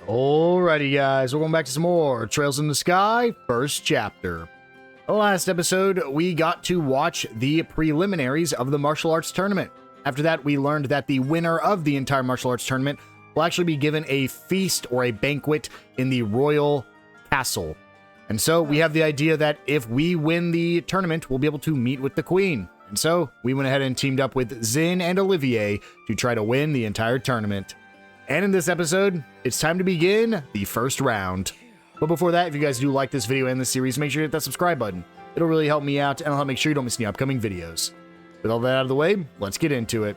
Alrighty guys, we're going back to some more Trails in the Sky, first chapter. Last episode, we got to watch the preliminaries of the martial arts tournament. After that, we learned that the winner of the entire martial arts tournament will actually be given a feast or a banquet in the royal castle. And so we have the idea that if we win the tournament, we'll be able to meet with the queen. And so we went ahead and teamed up with Zin and Olivier to try to win the entire tournament. And in this episode, it's time to begin the first round. But before that, if you guys do like this video and this series, make sure to hit that subscribe button. It'll really help me out, and it'll help make sure you don't miss any upcoming videos. With all that out of the way, let's get into it.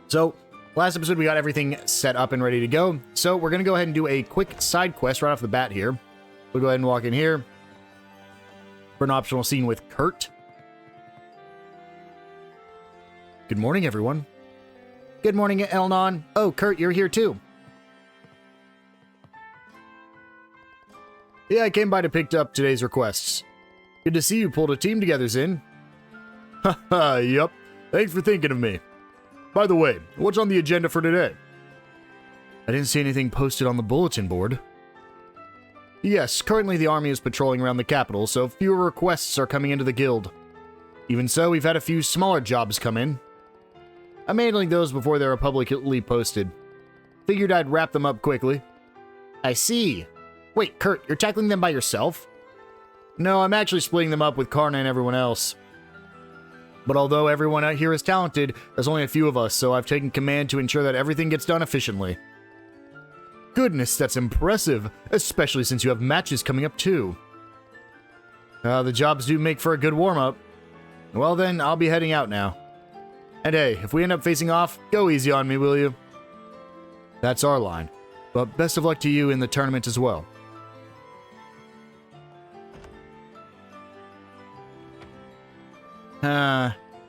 So, last episode we got everything set up and ready to go. So we're going to go ahead and do a quick side quest right off the bat here. We'll go ahead and walk in here for an optional scene with Kurt. Good morning, everyone. Good morning, Elnon. Oh, Kurt, you're here too. Yeah, I came by to pick up today's requests. Good to see you pulled a team together, Zin. Haha, yup. Thanks for thinking of me. By the way, what's on the agenda for today? I didn't see anything posted on the bulletin board. Yes, currently the army is patrolling around the capital, so fewer requests are coming into the guild. Even so, we've had a few smaller jobs come in. I'm handling those before they are publicly posted. Figured I'd wrap them up quickly. I see. Wait, Kurt, you're tackling them by yourself? No, I'm actually splitting them up with Karna and everyone else. But although everyone out here is talented, there's only a few of us, so I've taken command to ensure that everything gets done efficiently. Goodness, that's impressive, especially since you have matches coming up too. The jobs do make for a good warm-up. Well then, I'll be heading out now. And hey, if we end up facing off, go easy on me, will you? That's our line. But best of luck to you in the tournament as well.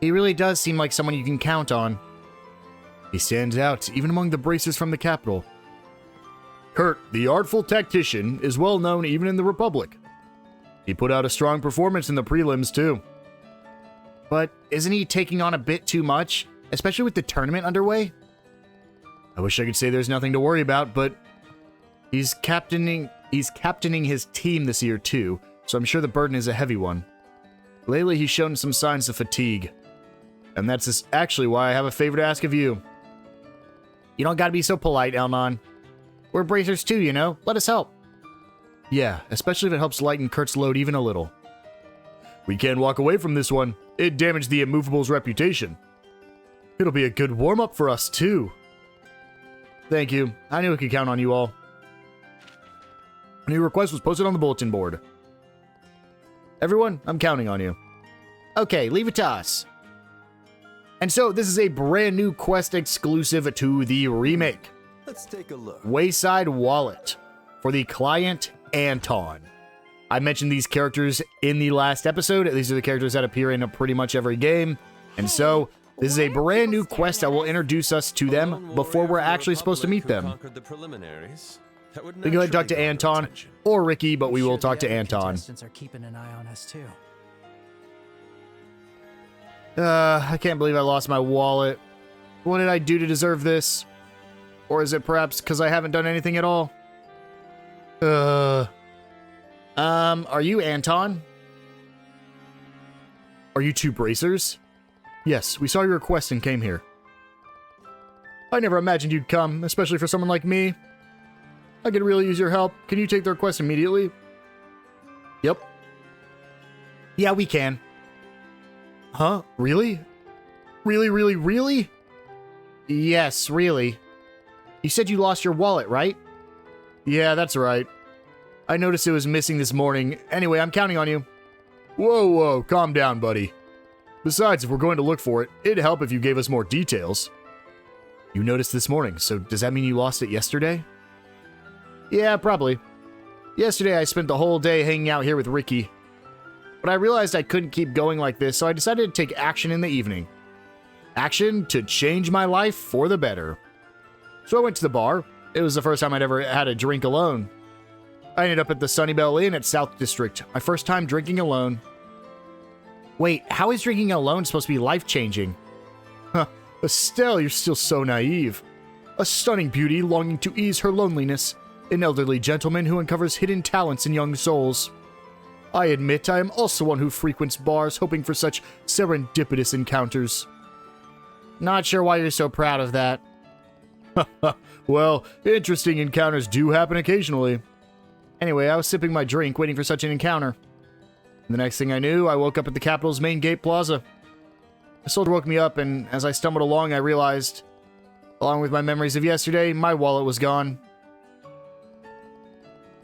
He really does seem like someone you can count on. He stands out, even among the bracers from the capital. Kurt, the artful tactician, is well known even in the Republic. He put out a strong performance in the prelims, too. But isn't he taking on a bit too much, especially with the tournament underway? I wish I could say there's nothing to worry about, but he's captaining his team this year too, so I'm sure the burden is a heavy one. Lately, he's shown some signs of fatigue. And that's actually why I have a favor to ask of you. You don't gotta be so polite, Elnon. We're bracers too, you know? Let us help. Yeah, especially if it helps lighten Kurt's load even a little. We can't walk away from this one. It damaged the Immovable's reputation. It'll be a good warm-up for us, too. Thank you. I knew I could count on you all. A new request was posted on the bulletin board. Everyone, I'm counting on you. Okay, leave it to us. And so, this is a brand new quest exclusive to the remake. Let's take a look. Wayside Wallet for the client Anton. I mentioned these characters in the last episode. These are the characters that appear in pretty much every game. And so, this is a brand new quest that will introduce us to them before we're actually supposed to meet them. We can go ahead and talk to Anton or Ricky, but we will talk to Anton. Are keeping an eye on us too. I can't believe I lost my wallet. What did I do to deserve this? Or is it perhaps because I haven't done anything at all? Are you Anton? Are you two bracers? Yes, we saw your request and came here. I never imagined you'd come, especially for someone like me. I could really use your help. Can you take the request immediately? Yep. Yeah, we can. Huh? Really? Really? Yes, really. You said you lost your wallet, right? Yeah, that's right. I noticed it was missing this morning. Anyway, I'm counting on you. Whoa, calm down, buddy. Besides, if we're going to look for it, it'd help if you gave us more details. You noticed this morning, so does that mean you lost it yesterday? Yeah, probably. Yesterday I spent the whole day hanging out here with Ricky. But I realized I couldn't keep going like this, so I decided to take action in the evening. Action to change my life for the better. So I went to the bar. It was the first time I'd ever had a drink alone. I ended up at the Sunnybell Inn at South District, my first time drinking alone. Wait, how is drinking alone supposed to be life-changing? Huh, Estelle, you're still so naive. A stunning beauty longing to ease her loneliness. an elderly gentleman who uncovers hidden talents in young souls. I admit I am also one who frequents bars hoping for such serendipitous encounters. Not sure why you're so proud of that. Well, interesting encounters do happen occasionally. Anyway, I was sipping my drink waiting for such an encounter. And the next thing I knew, I woke up at the capital's main gate plaza. A soldier woke me up, and as I stumbled along, I realized, along with my memories of yesterday, my wallet was gone.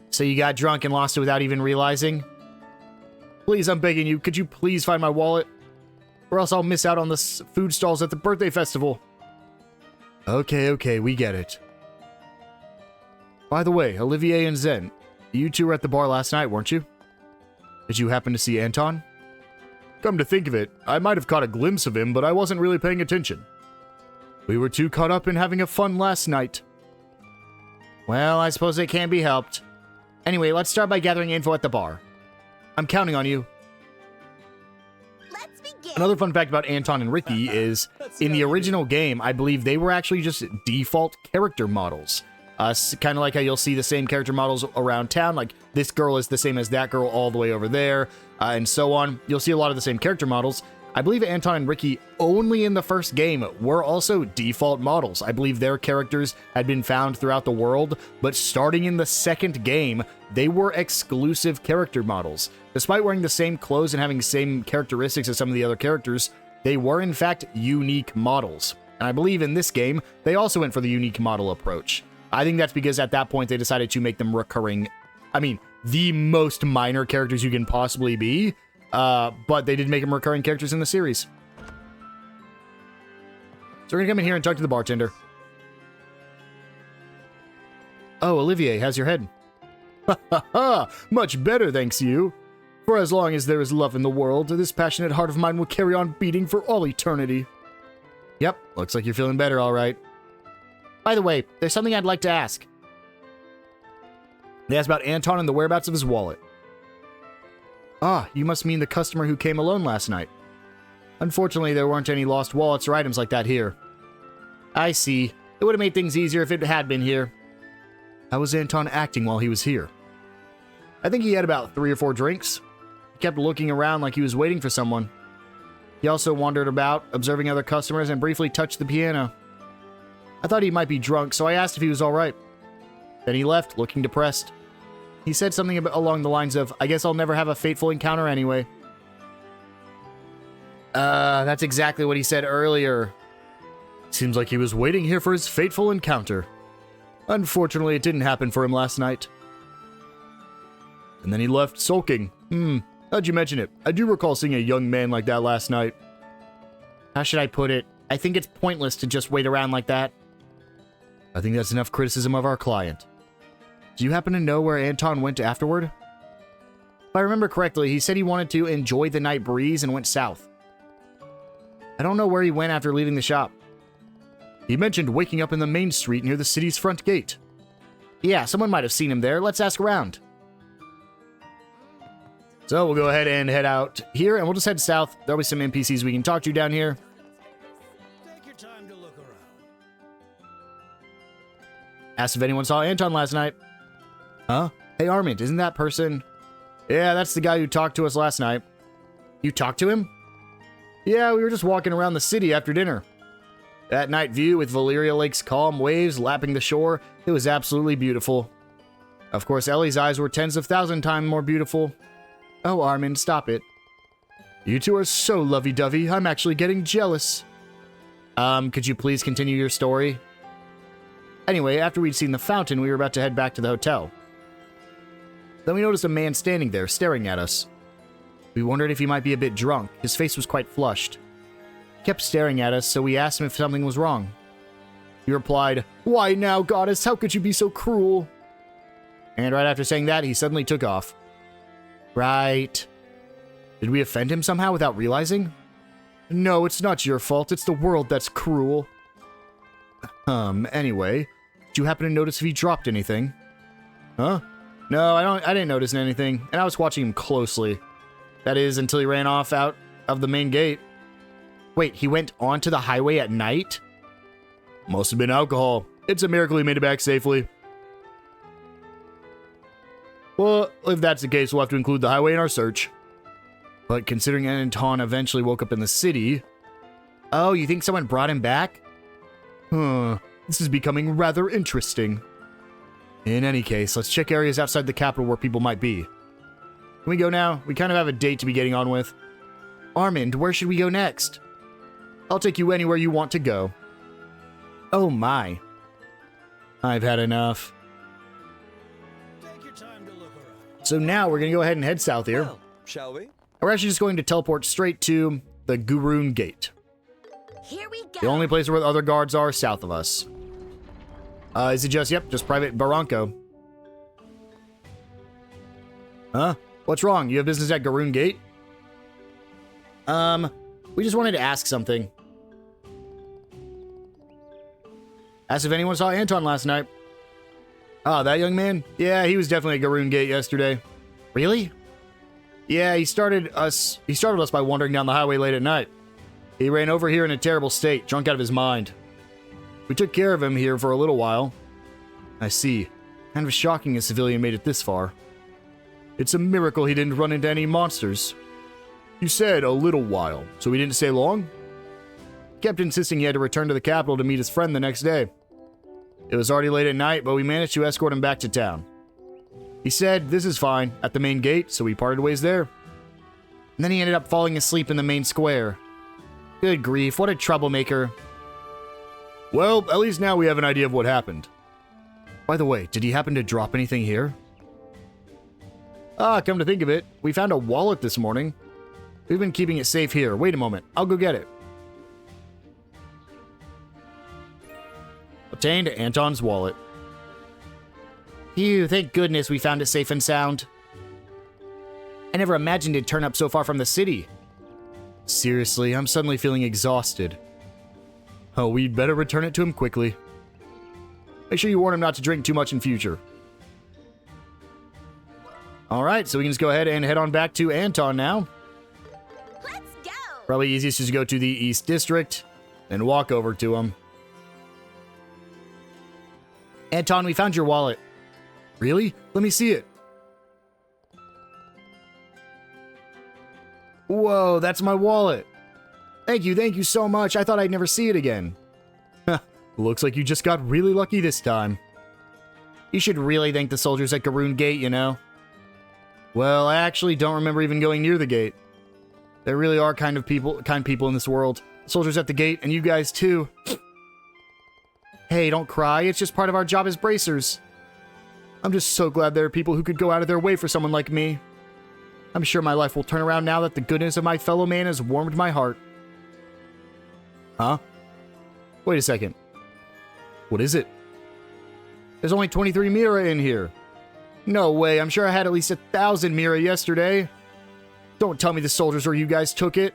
So you got drunk and lost it without even realizing? Please, I'm begging you, could you please find my wallet? Or else I'll miss out on the food stalls at the birthday festival. Okay, we get it. By the way, Olivier and Zen, you two were at the bar last night, weren't you? Did you happen to see Anton? Come to think of it, I might have caught a glimpse of him, but I wasn't really paying attention. We were too caught up in having a fun last night. Well, I suppose it can't be helped. Anyway, let's start by gathering info at the bar. I'm counting on you. Let's begin. Another fun fact about Anton and Ricky is, in the original game, I believe they were actually just default character models. Kind of like how you'll see the same character models around town, like this girl is the same as that girl all the way over there, and so on. You'll see a lot of the same character models. I believe Anton and Ricky, only in the first game, were also default models. I believe their characters had been found throughout the world, but starting in the second game, they were exclusive character models. Despite wearing the same clothes and having the same characteristics as some of the other characters, they were in fact unique models. And I believe in this game, they also went for the unique model approach. I think that's because at that point they decided to make them recurring, the most minor characters you can possibly be, but they did make them recurring characters in the series. So we're gonna come in here and talk to the bartender. Oh, Olivier, how's your head? Ha ha ha! Much better, thanks you. For as long as there is love in the world, this passionate heart of mine will carry on beating for all eternity. Yep, looks like you're feeling better, all right. By the way, there's something I'd like to ask. They asked about Anton and the whereabouts of his wallet. Ah, you must mean the customer who came alone last night. Unfortunately, there weren't any lost wallets or items like that here. I see. It would have made things easier if it had been here. How was Anton acting while he was here? I think he had about 3 or 4 drinks. He kept looking around like he was waiting for someone. He also wandered about, observing other customers, and briefly touched the piano. I thought he might be drunk, so I asked if he was alright. Then he left, looking depressed. He said something along the lines of, I guess I'll never have a fateful encounter anyway. That's exactly what he said earlier. Seems like he was waiting here for his fateful encounter. Unfortunately, it didn't happen for him last night. And then he left sulking. How'd you mention it? I do recall seeing a young man like that last night. How should I put it? I think it's pointless to just wait around like that. I think that's enough criticism of our client. Do you happen to know where Anton went afterward? If I remember correctly, he said he wanted to enjoy the night breeze and went south. I don't know where he went after leaving the shop. He mentioned waking up in the main street near the city's front gate. Yeah, someone might have seen him there. Let's ask around. So we'll go ahead and head out here, and we'll just head south. There'll be some NPCs we can talk to down here. Take your time to look around. Asked if anyone saw Anton last night. Huh? Hey, Armand, isn't that person... Yeah, that's the guy who talked to us last night. You talked to him? Yeah, we were just walking around the city after dinner. That night view with Valeria Lake's calm waves lapping the shore, it was absolutely beautiful. Of course, Ellie's eyes were tens of thousand times more beautiful. Oh, Armin, stop it. You two are so lovey-dovey, I'm actually getting jealous. Could you please continue your story? Anyway, after we'd seen the fountain, we were about to head back to the hotel. Then we noticed a man standing there, staring at us. We wondered if he might be a bit drunk. His face was quite flushed. He kept staring at us, so we asked him if something was wrong. He replied, "Why now, goddess, how could you be so cruel?" And right after saying that, he suddenly took off. Right. Did we offend him somehow without realizing? No, it's not your fault. It's the world that's cruel. Anyway, did you happen to notice if he dropped anything? Huh? No, I didn't notice anything, and I was watching him closely. That is, until he ran off out of the main gate. Wait, he went onto the highway at night? Must have been alcohol. It's a miracle he made it back safely. Well, if that's the case, we'll have to include the highway in our search. But considering Anton eventually woke up in the city... Oh, you think someone brought him back? Huh. This is becoming rather interesting. In any case, let's check areas outside the capital where people might be. Can we go now? We kind of have a date to be getting on with. Armand, where should we go next? I'll take you anywhere you want to go. Oh my. I've had enough. Take your time to look around. So now we're going to go ahead and head south here. Well, shall we? We're actually just going to teleport straight to the Gurun Gate. Here we go. The only place where the other guards are south of us. Is it just, yep, just Private Barranco. Huh? What's wrong? You have business at Gurun Gate? We just wanted to ask something. Asked if anyone saw Anton last night. Oh, that young man? Yeah, he was definitely at Gurun Gate yesterday. Really? Yeah, he startled us by wandering down the highway late at night. He ran over here in a terrible state, drunk out of his mind. We took care of him here for a little while. I see. Kind of shocking a civilian made it this far. It's a miracle he didn't run into any monsters. You said a little while, so he didn't stay long? He kept insisting he had to return to the capital to meet his friend the next day. It was already late at night, but we managed to escort him back to town. He said, this is fine, at the main gate, so we parted ways there. And then he ended up falling asleep in the main square. Good grief, what a troublemaker. Well, at least now we have an idea of what happened. By the way, did he happen to drop anything here? Ah, come to think of it, we found a wallet this morning. We've been keeping it safe here. Wait a moment, I'll go get it. Obtained Anton's wallet. Phew, thank goodness we found it safe and sound. I never imagined it'd turn up so far from the city. Seriously, I'm suddenly feeling exhausted. Oh, we'd better return it to him quickly. Make sure you warn him not to drink too much in future. Alright, so we can just go ahead and head on back to Anton now. Let's go. Probably easiest is to go to the East District and walk over to him. Anton, we found your wallet. Really? Let me see it. Whoa, that's my wallet. Thank you so much. I thought I'd never see it again. Looks like you just got really lucky this time. You should really thank the soldiers at Gurun Gate, you know. Well, I actually don't remember even going near the gate. There really are kind people in this world. Soldiers at the gate, and you guys too. Hey, don't cry. It's just part of our job as bracers. I'm just so glad there are people who could go out of their way for someone like me. I'm sure my life will turn around now that the goodness of my fellow man has warmed my heart. Huh? Wait a second. What is it? There's only 23 Mira in here. No way, I'm sure I had at least 1,000 Mira yesterday. Don't tell me the soldiers or you guys took it.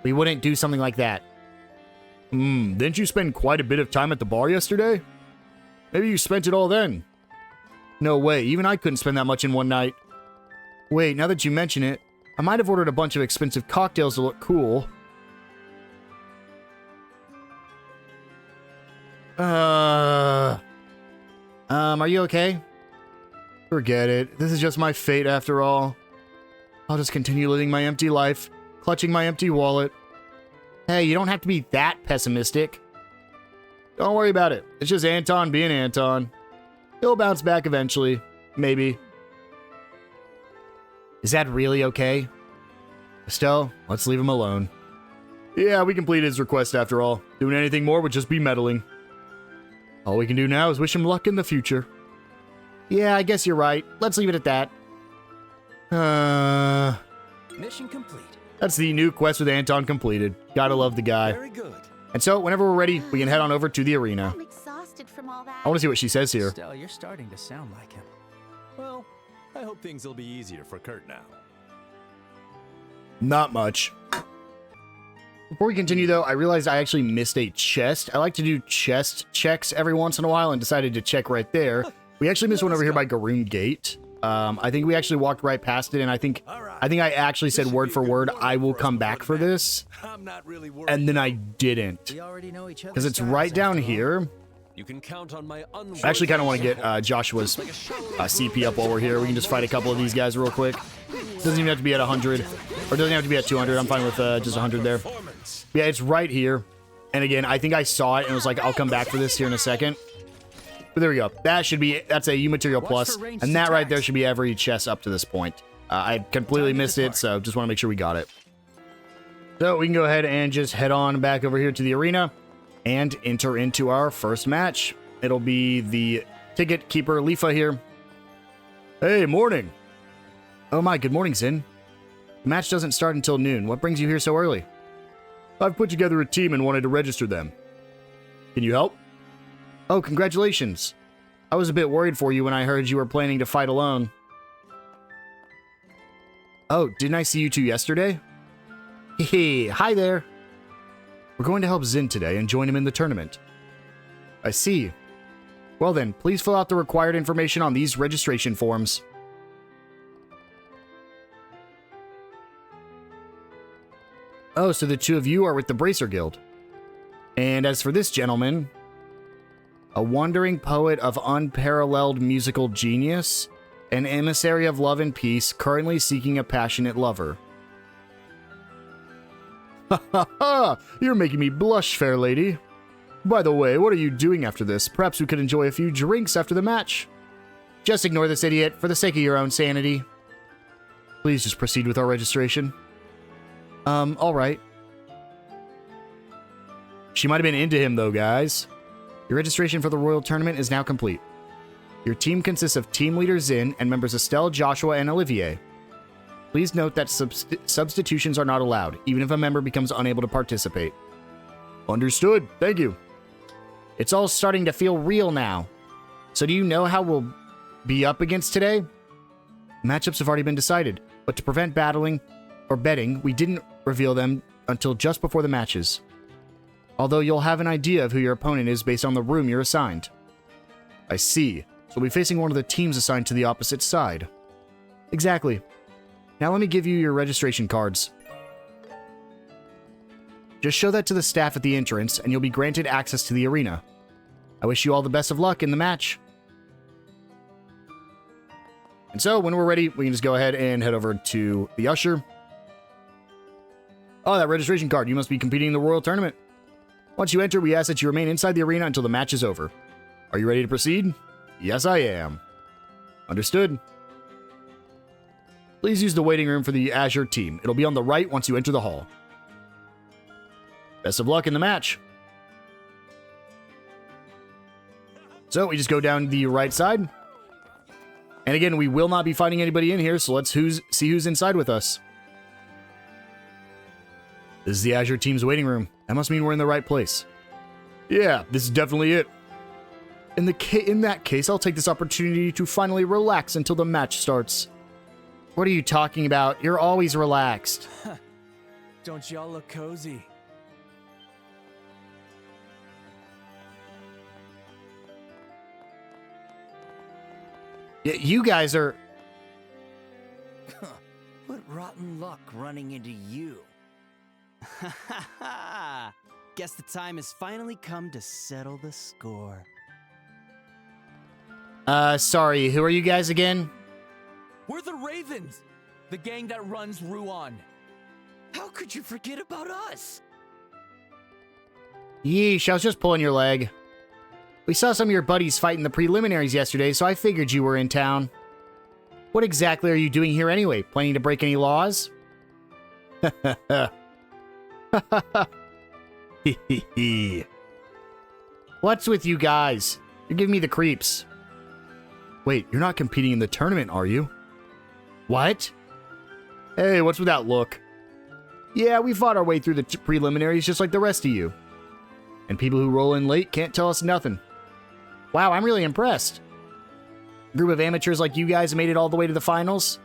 We wouldn't do something like that. Didn't you spend quite a bit of time at the bar yesterday? Maybe you spent it all then. No way, even I couldn't spend that much in one night. Wait, now that you mention it, I might have ordered a bunch of expensive cocktails to look cool. Are you okay? Forget it. This is just my fate after all. I'll just continue living my empty life, clutching my empty wallet. Hey, you don't have to be that pessimistic. Don't worry about it. It's just Anton being Anton. He'll bounce back eventually. Maybe. Is that really okay? Estelle, let's leave him alone. Yeah, we completed his request after all. Doing anything more would just be meddling. All we can do now is wish him luck in the future. Yeah, I guess you're right. Let's leave it at that. Mission complete. That's the new quest with Anton completed. Gotta love the guy. Very good. And so, whenever we're ready, we can head on over to the arena. I'm exhausted from all that. I want to see what she says here. Estelle, you're starting to sound like him. Well, I hope things will be easier for Kurt now. Not much. Before we continue, though, I realized I actually missed a chest. I like to do chest checks every once in a while and decided to check right there. We actually missed one over here by Gurun Gate. I think we actually walked right past it, and I think I actually said word for word, I will come back for this. I'm not really worried. And then I didn't. We already know each other. Because it's right down here. You can count on my I actually kind of want to get Joshua's CP up while we're here. We can just fight a couple of these guys real quick. Doesn't even have to be at 100, or doesn't have to be at 200. I'm fine with just 100 there. Yeah, it's right here. And again, I think I saw it and was like, I'll come back for this here in a second. But there we go. That should be, that's a U material plus, and that right there should be every chest up to this point. I completely missed it, so just want to make sure we got it. So we can go ahead and just head on back over here to the arena and enter into our first match. It'll be the ticket keeper Lifa here. Hey, morning. Oh my, good morning, Zin. The match doesn't start until noon. What brings you here so early? I've put together a team and wanted to register them. Can you help? Oh, congratulations. I was a bit worried for you when I heard you were planning to fight alone. Oh, didn't I see you two yesterday? Hey, hi there. We're going to help Zin today and join him in the tournament. I see. Well then, please fill out the required information on these registration forms. Oh, so the two of you are with the Bracer Guild. And as for this gentleman, a wandering poet of unparalleled musical genius, an emissary of love and peace, currently seeking a passionate lover. Ha ha ha! You're making me blush, fair lady. By the way, what are you doing after this? Perhaps we could enjoy a few drinks after the match. Just ignore this idiot for the sake of your own sanity. Please just proceed with our registration. Alright. She might have been into him though, guys. Your registration for the Royal Tournament is now complete. Your team consists of team leader Zin and members Estelle, Joshua, and Olivier. Please note that substitutions are not allowed, even if a member becomes unable to participate. Understood. Thank you. It's all starting to feel real now. So do you know how we'll be up against today? Matchups have already been decided, but to prevent battling or betting, we didn't reveal them until just before the matches. Although you'll have an idea of who your opponent is based on the room you're assigned. I see. So we'll be facing one of the teams assigned to the opposite side. Exactly. Now let me give you your registration cards. Just show that to the staff at the entrance, and you'll be granted access to the arena. I wish you all the best of luck in the match. And so, when we're ready, we can just go ahead and head over to the usher. Oh, that registration card. You must be competing in the Royal Tournament. Once you enter, we ask that you remain inside the arena until the match is over. Are you ready to proceed? Yes, I am. Understood. Please use the waiting room for the Azure team. It'll be on the right once you enter the hall. Best of luck in the match. So we just go down the right side. And again, we will not be fighting anybody in here, so let's see who's inside with us. This is the Azure team's waiting room. That must mean we're in the right place. Yeah, this is definitely it. In that case, I'll take this opportunity to finally relax until the match starts. What are you talking about? You're always relaxed. Don't y'all look cozy? Yeah, you guys are... What rotten luck running into you. Ha ha ha! Guess the time has finally come to settle the score. Sorry, who are you guys again? We're the Ravens, the gang that runs Ruan. How could you forget about us? Yeesh, I was just pulling your leg. We saw some of your buddies fight in the preliminaries yesterday, so I figured you were in town. What exactly are you doing here anyway? Planning to break any laws? What's with you guys? You're giving me the creeps. Wait, you're not competing in the tournament, are you? What? Hey, what's with that look? Yeah, we fought our way through the preliminaries just like the rest of you. And people who roll in late can't tell us nothing. Wow, I'm really impressed. A group of amateurs like you guys made it all the way to the finals?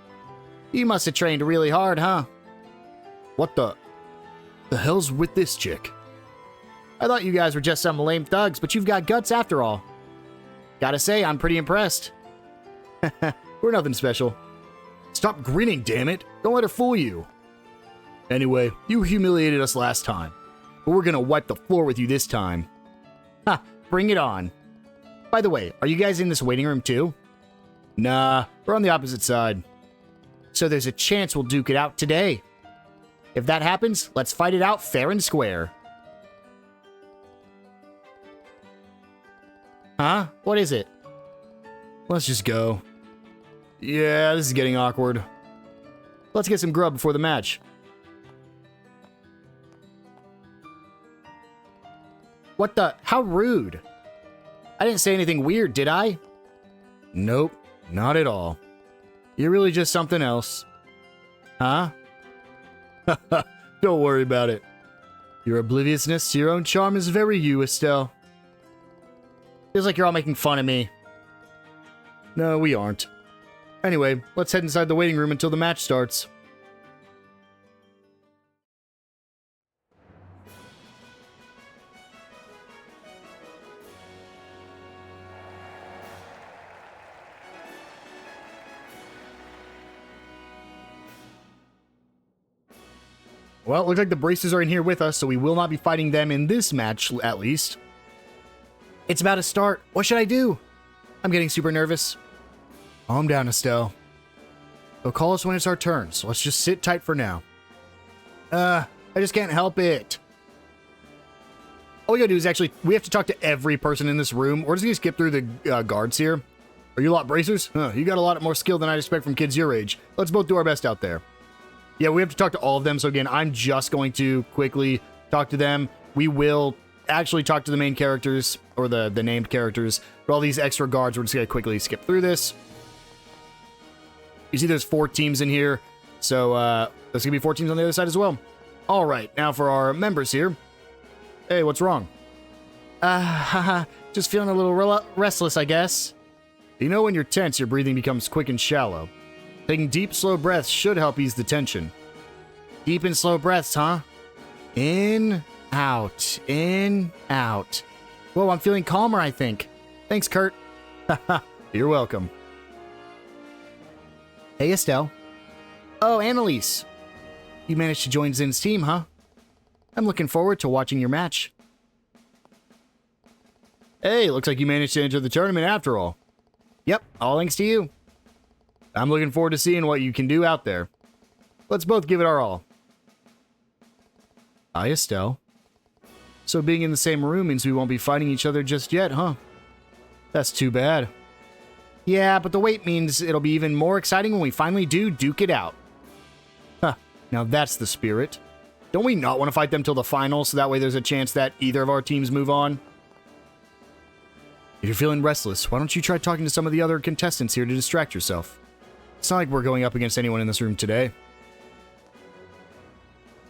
You must have trained really hard, huh? What the hell's with this chick? I thought you guys were just some lame thugs, but you've got guts after all. Gotta say, I'm pretty impressed. We're nothing special. Stop grinning, damn it. Don't let her fool you. Anyway, you humiliated us last time, but we're gonna wipe the floor with you this time. Ha, bring it on. By the way, are you guys in this waiting room too? Nah, we're on the opposite side. So there's a chance we'll duke it out today. If that happens, let's fight it out fair and square. Huh? What is it? Let's just go. Yeah, this is getting awkward. Let's get some grub before the match. What the? How rude. I didn't say anything weird, did I? Nope, not at all. You're really just something else. Huh? Don't worry about it. Your obliviousness to your own charm is very you, Estelle. Feels like you're all making fun of me. No, we aren't. Anyway, let's head inside the waiting room until the match starts. Well, it looks like the Bracers are in here with us, so we will not be fighting them in this match, at least. It's about to start. What should I do? I'm getting super nervous. Calm down, Estelle. They'll call us when it's our turn, so let's just sit tight for now. I just can't help it. All we gotta do is actually, we have to talk to every person in this room. We're just gonna skip through the guards here. Are you lot Bracers? Huh, you got a lot more skill than I'd expect from kids your age. Let's both do our best out there. Yeah, we have to talk to all of them, so again, I'm just going to quickly talk to them. We will actually talk to the main characters, or the named characters, but all these extra guards, we're just going to quickly skip through this. You see there's 4 teams in here, so there's going to be 4 teams on the other side as well. All right, now for our members here. Hey, what's wrong? Just feeling a little restless, I guess. You know when you're tense, your breathing becomes quick and shallow. Taking deep, slow breaths should help ease the tension. Deep and slow breaths, huh? In, out, in, out. Whoa, I'm feeling calmer, I think. Thanks, Kurt. You're welcome. Hey, Estelle. Oh, Annalise. You managed to join Zin's team, huh? I'm looking forward to watching your match. Hey, looks like you managed to enter the tournament after all. Yep, all thanks to you. I'm looking forward to seeing what you can do out there. Let's both give it our all. Hi, Estelle. So being in the same room means we won't be fighting each other just yet, huh? That's too bad. Yeah, but the wait means it'll be even more exciting when we finally do duke it out. Huh, now that's the spirit. Don't we not want to fight them till the final, so that way there's a chance that either of our teams move on? If you're feeling restless, why don't you try talking to some of the other contestants here to distract yourself? It's not like we're going up against anyone in this room today.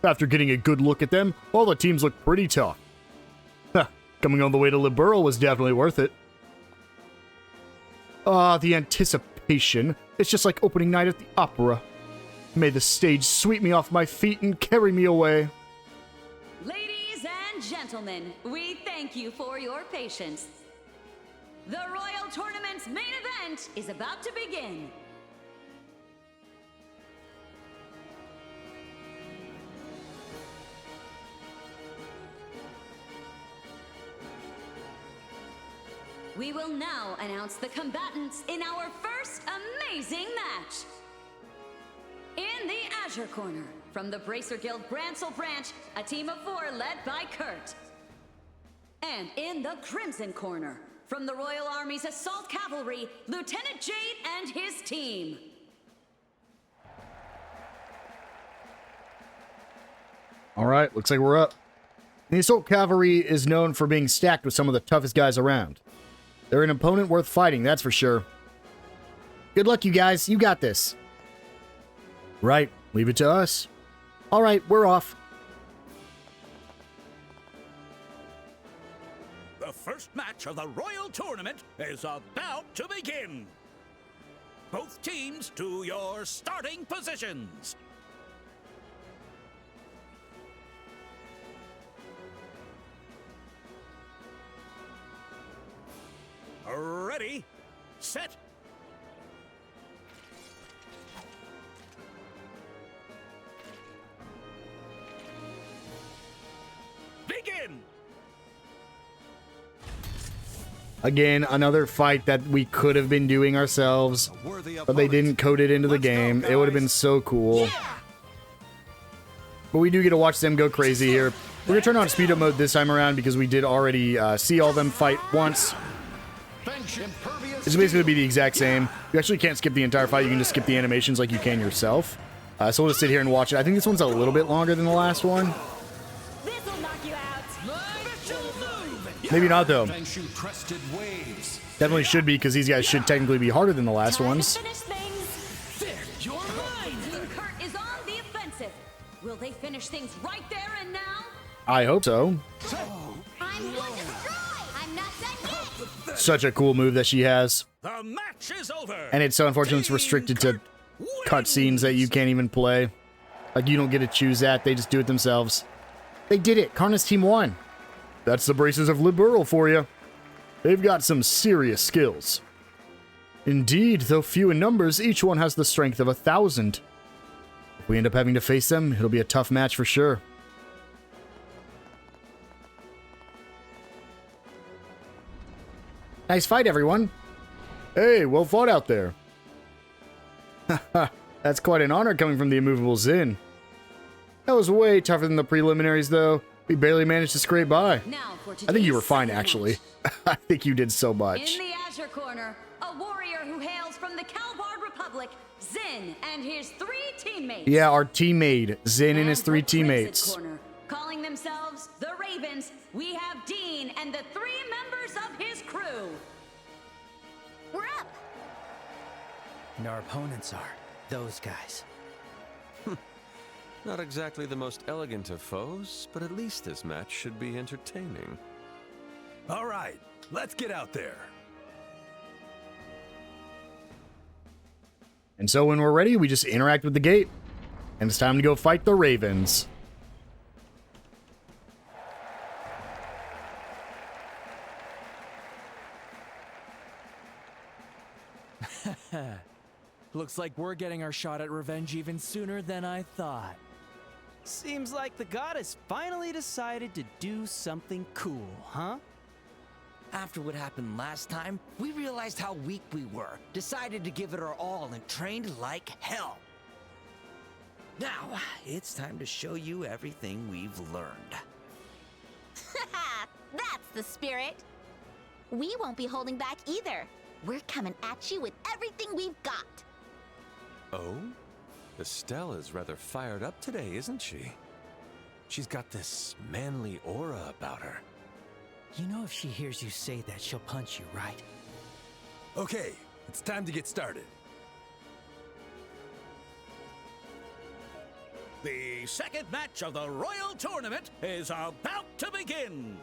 After getting a good look at them, all the teams look pretty tough. Huh, coming all the way to Liberl was definitely worth it. Ah, the anticipation. It's just like opening night at the opera. May the stage sweep me off my feet and carry me away. Ladies and gentlemen, we thank you for your patience. The Royal Tournament's main event is about to begin. We will now announce the combatants in our first amazing match. In the Azure Corner, from the Bracer Guild Bransel Branch, a team of 4 led by Kurt. And in the Crimson Corner, from the Royal Army's Assault Cavalry, Lieutenant Jade and his team. All right, looks like we're up. The Assault Cavalry is known for being stacked with some of the toughest guys around. They're an opponent worth fighting, that's for sure. Good luck, you guys. You got this. Right, leave it to us. All right, we're off. The first match of the Royal Tournament is about to begin. Both teams to your starting positions. Ready, set. Begin. Again, another fight that we could have been doing ourselves, but they didn't code it into the game. It would have been so cool. But we do get to watch them go crazy here. We're going to turn on speed up mode this time around because we did already see all them fight once. It's basically going to be the exact same. You actually can't skip the entire fight. You can just skip the animations like you can yourself. So we'll just sit here and watch it. I think this one's a little bit longer than the last one. This'll knock you out. Maybe not, though. Definitely should be, because these guys should technically be harder than the last ones. Finish things. Team Kurt is on the offensive. Will they finish things right there and now? I hope so. I'm going to destroy. I'm not done yet. Such a cool move that she has. The match is over. And it's so unfortunate it's restricted to cutscenes that you can't even play. Like, you don't get to choose that. They just do it themselves. They did it. Karna's team won. That's the Braces of Liberl for you. They've got some serious skills. Indeed, though few in numbers, each one has the strength of 1,000. If we end up having to face them, it'll be a tough match for sure. Nice fight, everyone. Hey, well fought out there. Haha, that's quite an honor coming from the immovable Zin. That was way tougher than the preliminaries, though. We barely managed to scrape by. Now for I think you were today's fine, second actually. match. I think you did so much. In the Azure Corner, a warrior who hails from the Calvard Republic, Zin, and his 3 teammates. Yeah, our teammate, Zin and his 3 for Transit teammates. Corner, calling themselves the Ravens, we have Dean and the 3 members of his crew. We're up. And our opponents are those guys. Not exactly the most elegant of foes, but at least this match should be entertaining. All right, let's get out there. And so when we're ready, we just interact with the gate. And it's time to go fight the Ravens. Looks like we're getting our shot at revenge even sooner than I thought. Seems like the goddess finally decided to do something cool, huh? After what happened last time, we realized how weak we were, decided to give it our all, and trained like hell. Now, it's time to show you everything we've learned. That's the spirit. We won't be holding back either. We're coming at you with everything we've got. Oh? Estelle is rather fired up today, isn't she? She's got this manly aura about her. You know if she hears you say that, she'll punch you, right? Okay, it's time to get started. The second match of the Royal Tournament is about to begin.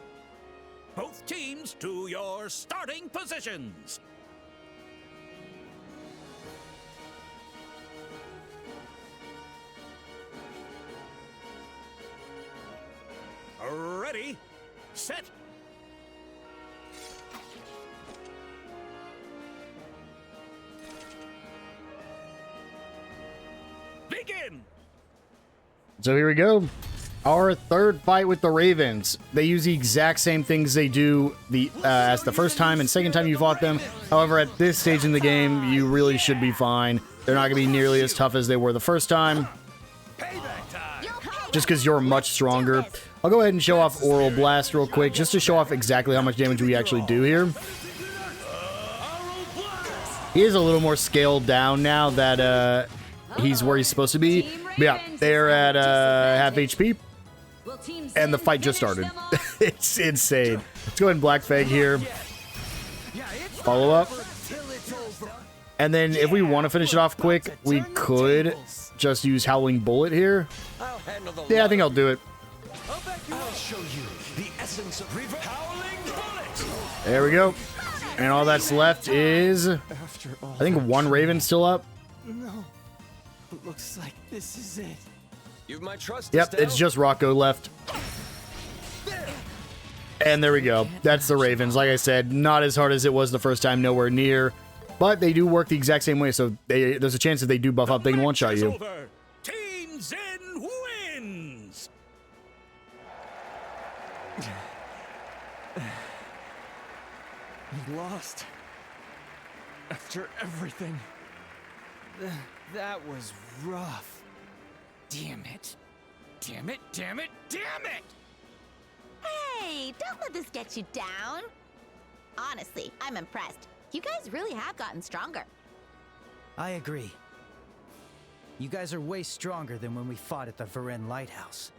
Both teams to your starting positions. Ready, set, begin! So here we go. Our third fight with the Ravens. They use the exact same things they do as the first time and second time you fought them. However, at this stage in the game, you really should be fine. They're not going to be nearly as tough as they were the first time. Just because you're much stronger. I'll go ahead and show off Oral Blast real quick, just to show off exactly how much damage we actually do here. He is a little more scaled down now that he's where he's supposed to be. But yeah, they're at half HP. And the fight just started. It's insane. Let's go ahead and Black Fang here. Follow up. And then if we want to finish it off quick, we could just use Howling Bullet here. Yeah, I think I'll do it. There we go. And all that's left is, I think, 1 Raven still up. No. Looks like this is it. You've my trust, Yep, Estelle. it's just Rocco left. And there we go. That's the Ravens. Like I said, not as hard as it was the first time, nowhere near. But they do work the exact same way, so there's a chance that they do buff up, they can one-shot you. Over. Team Zen wins! We lost. After everything. That was rough. Damn it. Damn it, damn it, damn it! Hey, don't let this get you down. Honestly, I'm impressed. You guys really have gotten stronger. I agree. You guys are way stronger than when we fought at the Varen Lighthouse.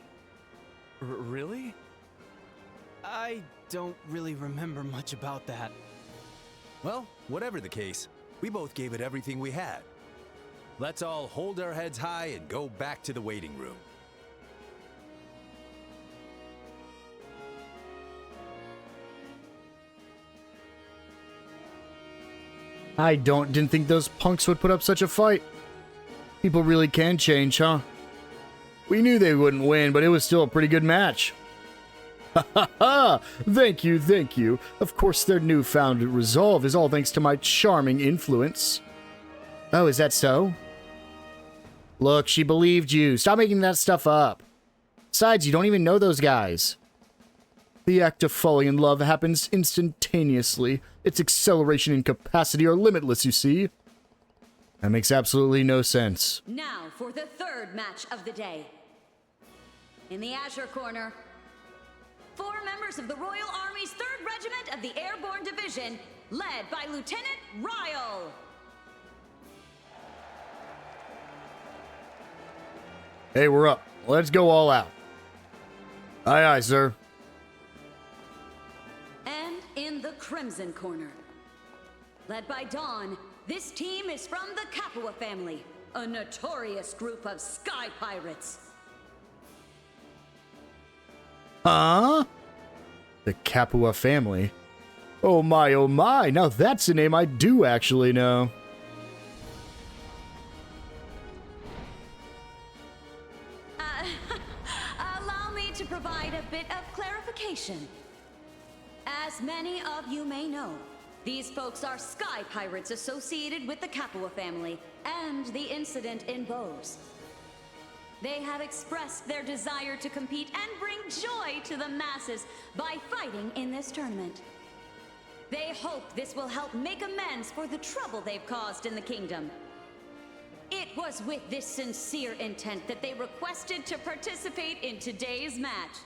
Really? I don't really remember much about that. Well, whatever the case, we both gave it everything we had. Let's all hold our heads high and go back to the waiting room. I didn't think those punks would put up such a fight. People really can change, huh? We knew they wouldn't win, but it was still a pretty good match. Ha ha ha! Thank you, thank you. Of course, their newfound resolve is all thanks to my charming influence. Oh, is that so? Look, she believed you. Stop making that stuff up. Besides, you don't even know those guys. The act of falling in love happens instantaneously. Its acceleration and capacity are limitless, you see. That makes absolutely no sense. Now for the third match of the day. In the Azure Corner, 4 members of the Royal Army's 3rd Regiment of the Airborne Division, led by Lieutenant Ryle. Hey, we're up. Let's go all out. Aye, aye, sir. And in the Crimson Corner, led by Dawn, this team is from the Capua family, a notorious group of sky pirates. Huh? The Capua family? Oh my, now that's a name I do actually know. Allow me to provide a bit of clarification. As many of you may know, these folks are sky pirates associated with the Capua family and the incident in Bose. They have expressed their desire to compete and bring joy to the masses by fighting in this tournament. They hope this will help make amends for the trouble they've caused in the kingdom. It was with this sincere intent that they requested to participate in today's match.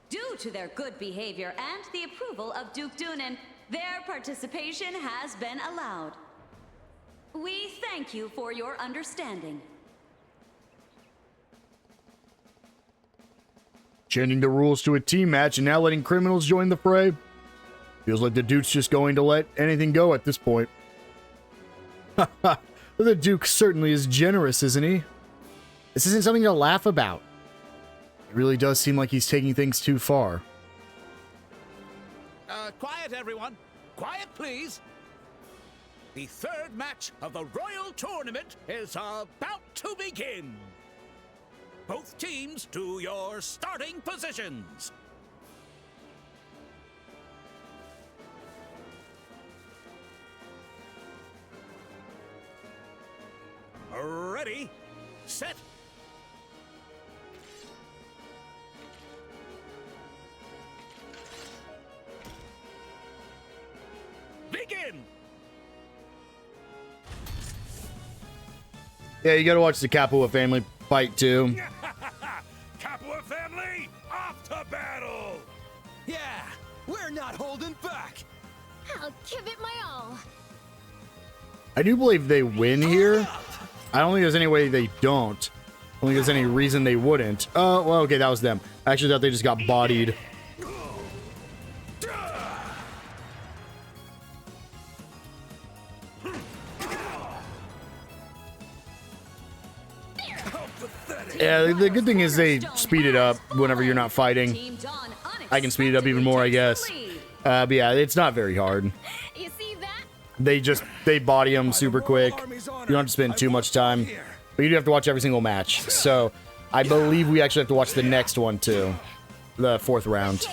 Due to their good behavior and the approval of Duke Dunan, their participation has been allowed. We thank you for your understanding. Changing the rules to a team match and now letting criminals join the fray? Feels like the Duke's just going to let anything go at this point. Haha, the Duke certainly is generous, isn't he? This isn't something to laugh about. It really does seem like he's taking things too far. Quiet, everyone. Quiet, please. The 3rd match of the Royal Tournament is about to begin. Both teams to your starting positions. Ready, set. Begin! Yeah, you gotta watch the Capua family fight too. Capua family, off to battle! Yeah, we're not holding back. I'll give it my all. I do believe they win here. I don't think there's any way they don't. I don't think there's any reason they wouldn't. Oh, well, okay, that was them. I actually thought they just got bodied. Yeah, the good thing is they speed it up whenever you're not fighting. I can speed it up even more, I guess. But yeah, it's not very hard. You see that? They body them super quick. You don't have to spend too much time. But you do have to watch every single match. So I believe we actually have to watch the next one too. The 4th round.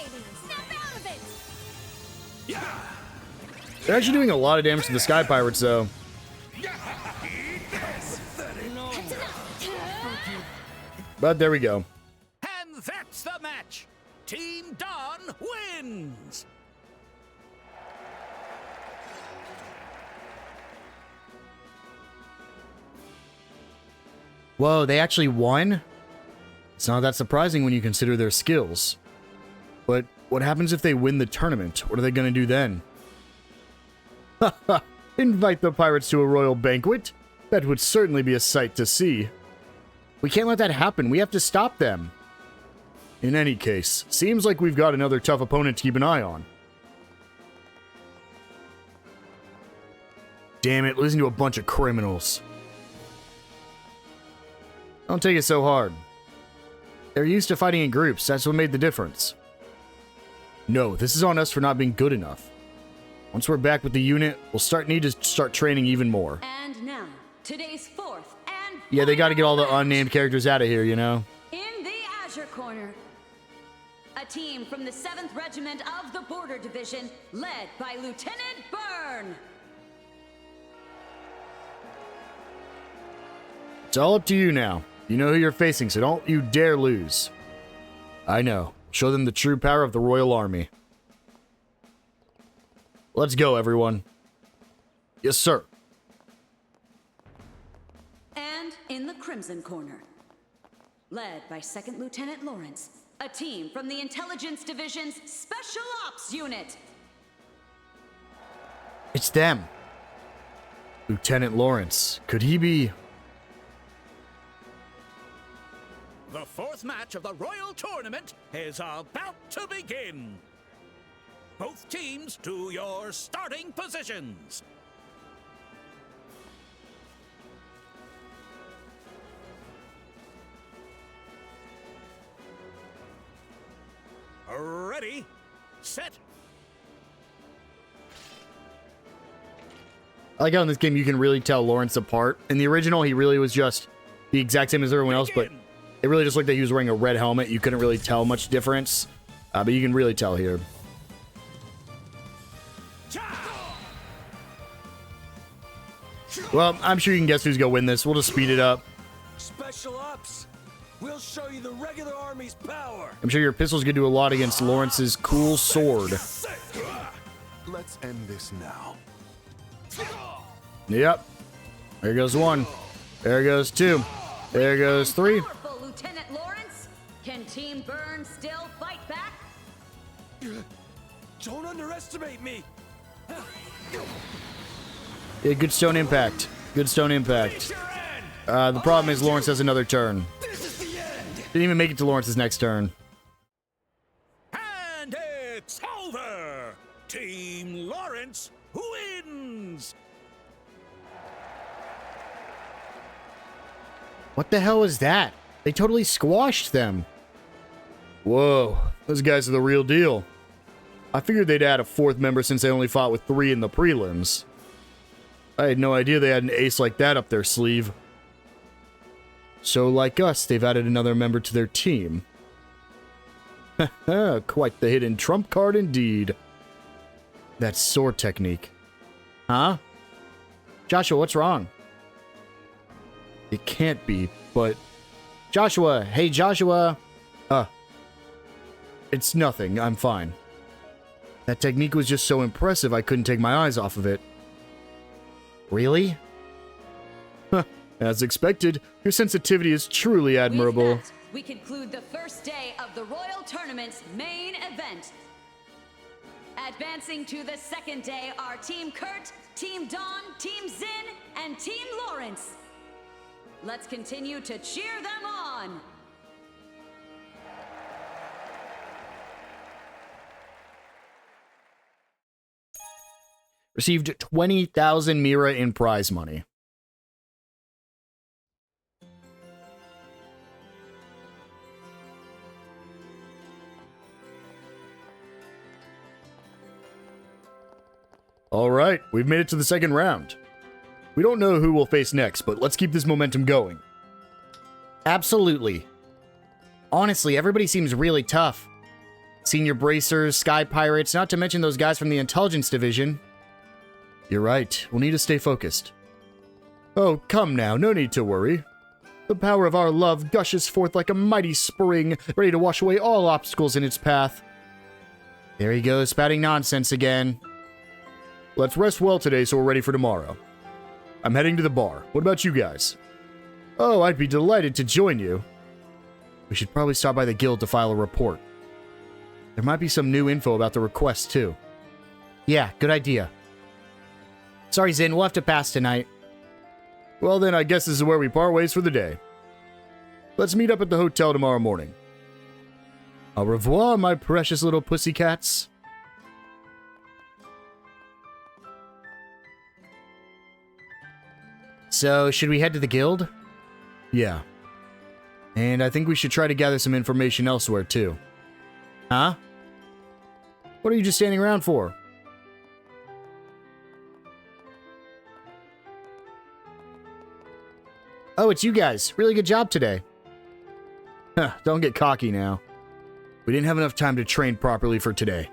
They're actually doing a lot of damage to the Sky Pirates though. But there we go. And that's the match. Team Dawn wins. Whoa, they actually won? It's not that surprising when you consider their skills. But what happens if they win the tournament? What are they going to do then? Haha, invite the pirates to a royal banquet? That would certainly be a sight to see. We can't let that happen. We have to stop them. In any case, seems like we've got another tough opponent to keep an eye on. Damn it, listen to a bunch of criminals. Don't take it so hard. They're used to fighting in groups, that's what made the difference. No, this is on us for not being good enough. Once we're back with the unit, we'll need to start training even more. And now, today's fourth and yeah, they gotta get all the final unnamed characters out of here, you know? in the Azure Corner. A team from the 7th Regiment of the Border Division, led by Lieutenant Byrne. It's all up to you now. You know who you're facing, so don't you dare lose. I know. Show them the true power of the Royal Army. Let's go, everyone. Yes, sir. And in the Crimson Corner, led by 2nd Lieutenant Lawrence, a team from the Intelligence Division's Special Ops Unit. It's them. Lieutenant Lawrence. Could he be... The fourth match of the Royal Tournament is about to begin. Both teams to your starting positions. Ready, set. I like how in this game you can really tell Lawrence apart. In the original, he really was just the exact same as everyone else, but it really just looked like he was wearing a red helmet. You couldn't really tell much difference, but you can really tell here. Well, I'm sure you can guess who's gonna win this. We'll just speed it up. Special Ops. We'll show you the regular army's power. I'm sure your pistol's gonna do a lot against Lawrence's cool sword. Let's end this now. Yep. There goes one. There goes two. There goes three. Powerful, Lieutenant Lawrence. Can Team Byrne still fight back? Don't underestimate me. Yeah, good stone impact. Good stone impact. The problem is Lawrence has another turn. Didn't even make it to Lawrence's next turn. And it's over. Team Lawrence wins. What the hell is that? They totally squashed them. Whoa, those guys are the real deal. I figured they'd add a fourth member since they only fought with 3 in the prelims. I had no idea they had an ace like that up their sleeve. So, like us, they've added another member to their team. Haha, quite the hidden trump card indeed. That sword technique. Huh? Joshua, what's wrong? It can't be, but... Joshua! Hey, Joshua! It's nothing. I'm fine. That technique was just so impressive I couldn't take my eyes off of it. Really? As expected, your sensitivity is truly admirable. With that, we conclude the first day of the Royal Tournament's main event. Advancing to the second day are Team Kurt, Team Dawn, Team Zin, and Team Lawrence. Let's continue to cheer them on. Received 20,000 Mira in prize money. Alright, we've made it to the second round. We don't know who we'll face next, but let's keep this momentum going. Absolutely. Honestly, everybody seems really tough. Senior Bracers, Sky Pirates, not to mention those guys from the Intelligence Division. You're right, we'll need to stay focused. Oh, come now, no need to worry. The power of our love gushes forth like a mighty spring, ready to wash away all obstacles in its path. There he goes, spouting nonsense again. Let's rest well today so we're ready for tomorrow. I'm heading to the bar. What about you guys? Oh, I'd be delighted to join you. We should probably stop by the guild to file a report. There might be some new info about the request, too. Yeah, good idea. Sorry, Zin, we'll have to pass tonight. Well then, I guess this is where we part ways for the day. Let's meet up at the hotel tomorrow morning. Au revoir, my precious little pussycats. So, should we head to the guild? Yeah. And I think we should try to gather some information elsewhere, too. Huh? What are you just standing around for? Oh, it's you guys. Really good job today. Huh, don't get cocky now. We didn't have enough time to train properly for today.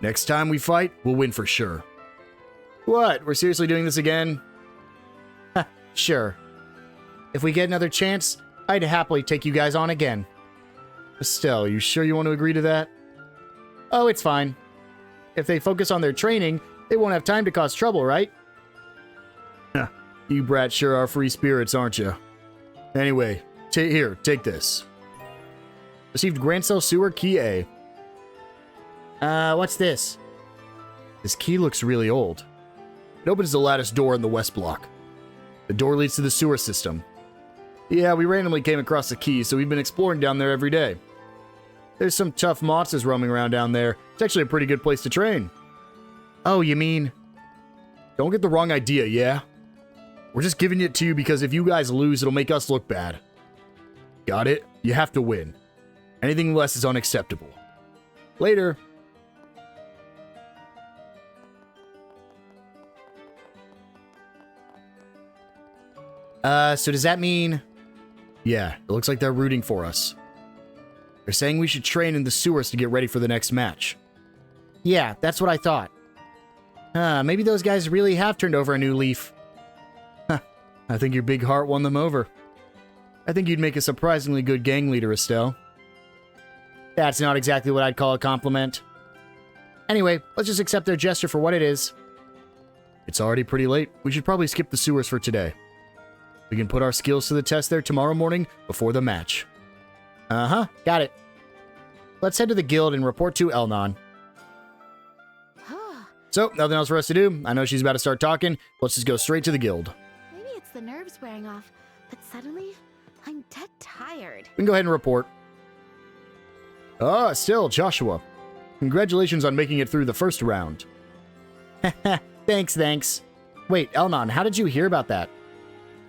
Next time we fight, we'll win for sure. What? We're seriously doing this again? Sure. If we get another chance, I'd happily take you guys on again. Estelle, you sure you want to agree to that? Oh, it's fine. If they focus on their training, they won't have time to cause trouble, right? You brats sure are free spirits, aren't you? Anyway, here, take this. Received Grand Cell Sewer Key A. What's this? This key looks really old. It opens the lattice door in the west block. The door leads to the sewer system. Yeah, we randomly came across the key, so we've been exploring down there every day. There's some tough monsters roaming around down there. It's actually a pretty good place to train. Oh, you mean... Don't get the wrong idea, yeah? We're just giving it to you because if you guys lose, it'll make us look bad. Got it? You have to win. Anything less is unacceptable. Later. So does that mean... Yeah, it looks like they're rooting for us. They're saying we should train in the sewers to get ready for the next match. Yeah, that's what I thought. Maybe those guys really have turned over a new leaf. I think your big heart won them over. I think you'd make a surprisingly good gang leader, Estelle. That's not exactly what I'd call a compliment. Anyway, let's just accept their gesture for what it is. It's already pretty late. We should probably skip the sewers for today. We can put our skills to the test there tomorrow morning before the match. Uh-huh, got it. Let's head to the guild and report to Elnon. So, nothing else for us to do. I know she's about to start talking. Let's just go straight to the guild. Maybe it's the nerves wearing off, but suddenly, I'm dead tired. We can go ahead and report. Ah, still, Joshua. Congratulations on making it through the first round. Thanks. Wait, Elnon, how did you hear about that?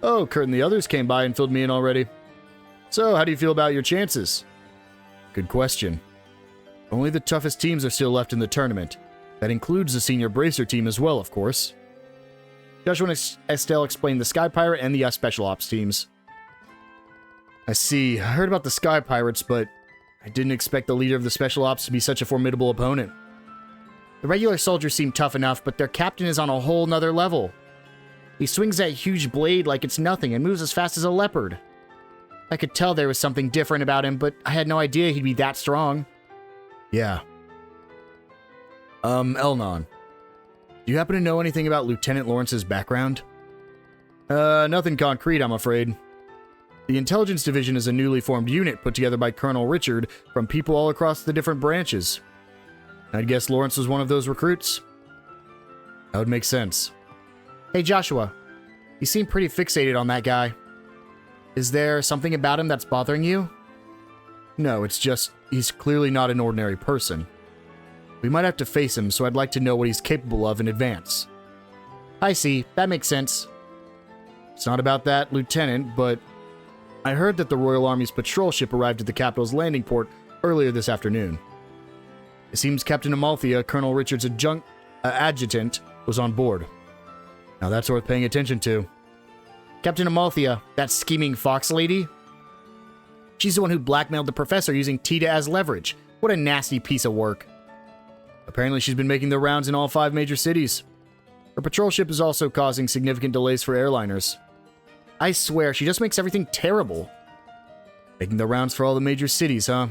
Oh, Kurt and the others came by and filled me in already. So, how do you feel about your chances? Good question. Only the toughest teams are still left in the tournament. That includes the senior Bracer team as well, of course. Joshua and Estelle explained the Sky Pirate and the Special Ops teams. I see. I heard about the Sky Pirates, but I didn't expect the leader of the Special Ops to be such a formidable opponent. The regular soldiers seem tough enough, but their captain is on a whole nother level. He swings that huge blade like it's nothing and moves as fast as a leopard. I could tell there was something different about him, but I had no idea he'd be that strong. Yeah. Elnon. Do you happen to know anything about Lieutenant Lawrence's background? Nothing concrete, I'm afraid. The Intelligence Division is a newly formed unit put together by Colonel Richard from people all across the different branches. I'd guess Lawrence was one of those recruits. That would make sense. Hey, Joshua. You seem pretty fixated on that guy. Is there something about him that's bothering you? No, it's just he's clearly not an ordinary person. We might have to face him, so I'd like to know what he's capable of in advance. I see. That makes sense. It's not about that, Lieutenant, but I heard that the Royal Army's patrol ship arrived at the capital's landing port earlier this afternoon. It seems Captain Amalthea, Colonel Richard's adjutant, was on board. Now that's worth paying attention to. Captain Amalthea, that scheming fox lady? She's the one who blackmailed the professor using Tita as leverage. What a nasty piece of work. Apparently she's been making the rounds in all 5 major cities. Her patrol ship is also causing significant delays for airliners. I swear, she just makes everything terrible. Making the rounds for all the major cities, huh?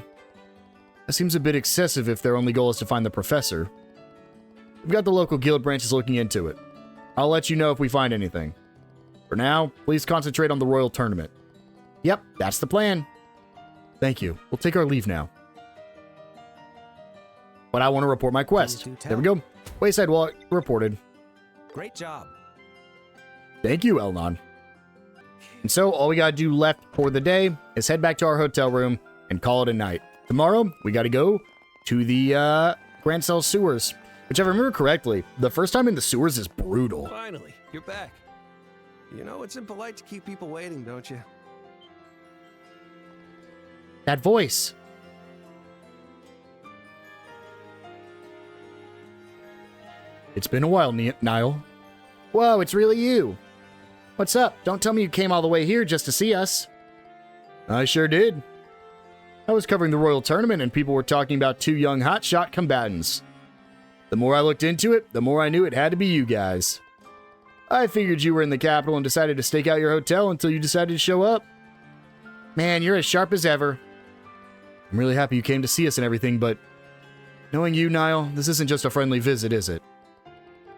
That seems a bit excessive if their only goal is to find the professor. We've got the local guild branches looking into it. I'll let you know if we find anything. For now, please concentrate on the Royal Tournament. Yep, that's the plan. Thank you. We'll take our leave now. But I want to report my quest. There we go. Wayside Walk reported. Great job. Thank you, Elnon. And so, all we gotta do left for the day is head back to our hotel room and call it a night. Tomorrow, we gotta go to the Grand Cell sewers. Which, if I remember correctly, the first time in the sewers is brutal. Finally, you're back. You know, it's impolite to keep people waiting, don't you? That voice. It's been a while, Niall. Whoa, it's really you. What's up? Don't tell me you came all the way here just to see us. I sure did. I was covering the Royal Tournament and people were talking about 2 young hotshot combatants. The more I looked into it, the more I knew it had to be you guys. I figured you were in the capital and decided to stake out your hotel until you decided to show up. Man, you're as sharp as ever. I'm really happy you came to see us and everything, but knowing you, Niall, this isn't just a friendly visit, is it?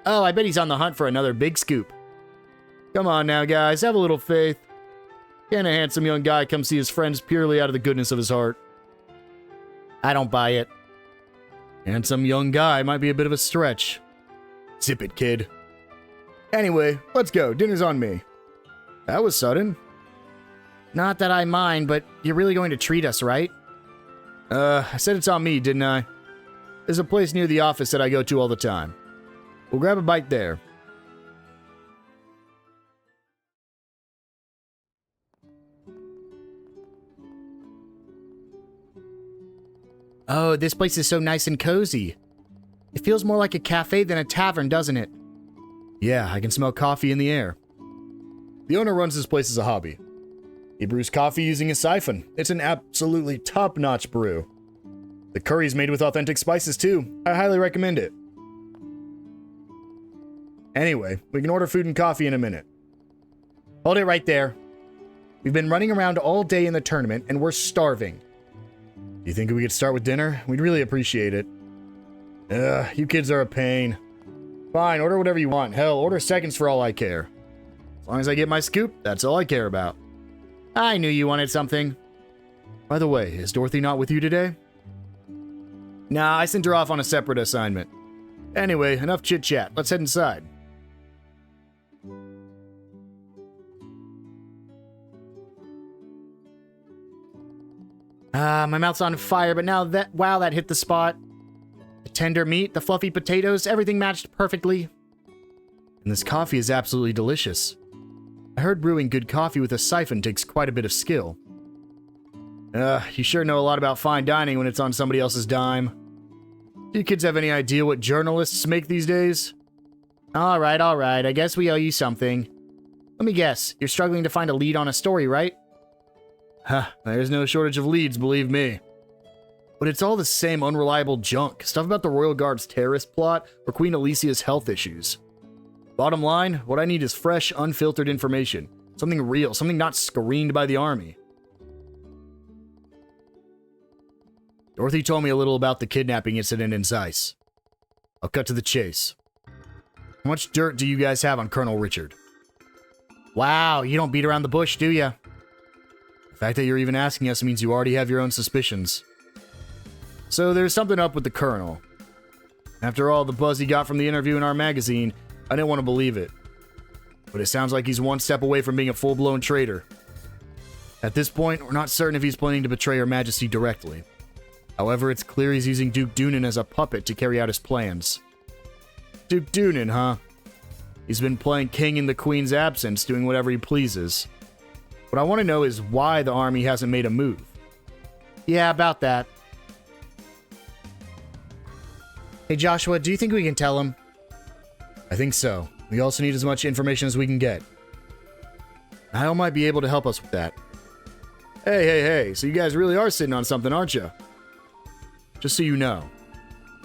Oh, I bet he's on the hunt for another big scoop. Come on now, guys, have a little faith. Can a handsome young guy come see his friends purely out of the goodness of his heart? I don't buy it. Handsome young guy might be a bit of a stretch. Zip it, kid. Anyway, let's go. Dinner's on me. That was sudden. Not that I mind, but you're really going to treat us, right? I said it's on me, didn't I? There's a place near the office that I go to all the time. We'll grab a bite there. Oh, this place is so nice and cozy. It feels more like a cafe than a tavern, doesn't it? Yeah, I can smell coffee in the air. The owner runs this place as a hobby. He brews coffee using a siphon. It's an absolutely top-notch brew. The curry's made with authentic spices too. I highly recommend it. Anyway, we can order food and coffee in a minute. Hold it right there. We've been running around all day in the tournament and we're starving. Do you think we could start with dinner? We'd really appreciate it. You kids are a pain. Fine, order whatever you want. Hell, order seconds for all I care. As long as I get my scoop, that's all I care about. I knew you wanted something. By the way, is Dorothy not with you today? Nah, I sent her off on a separate assignment. Anyway, enough chit-chat. Let's head inside. My mouth's on fire, but now that, wow, that hit the spot. The tender meat, the fluffy potatoes, everything matched perfectly. And this coffee is absolutely delicious. I heard brewing good coffee with a siphon takes quite a bit of skill. You sure know a lot about fine dining when it's on somebody else's dime. Do you kids have any idea what journalists make these days? Alright, I guess we owe you something. Let me guess, you're struggling to find a lead on a story, right? There's no shortage of leads, believe me. But it's all the same unreliable junk. Stuff about the Royal Guard's terrorist plot or Queen Alicia's health issues. Bottom line, what I need is fresh, unfiltered information. Something real, something not screened by the army. Dorothy told me a little about the kidnapping incident in Zeiss. I'll cut to the chase. How much dirt do you guys have on Colonel Richard? Wow, you don't beat around the bush, do ya? The fact that you're even asking us means you already have your own suspicions. So there's something up with the Colonel. After all the buzz he got from the interview in our magazine, I didn't want to believe it. But it sounds like he's one step away from being a full-blown traitor. At this point, we're not certain if he's planning to betray Her Majesty directly. However, it's clear he's using Duke Dunan as a puppet to carry out his plans. Duke Dunan, huh? He's been playing king in the Queen's absence, doing whatever he pleases. What I want to know is why the army hasn't made a move. Yeah, about that. Hey Joshua, do you think we can tell him? I think so. We also need as much information as we can get. Niall might be able to help us with that. Hey, so you guys really are sitting on something, aren't you? Just so you know,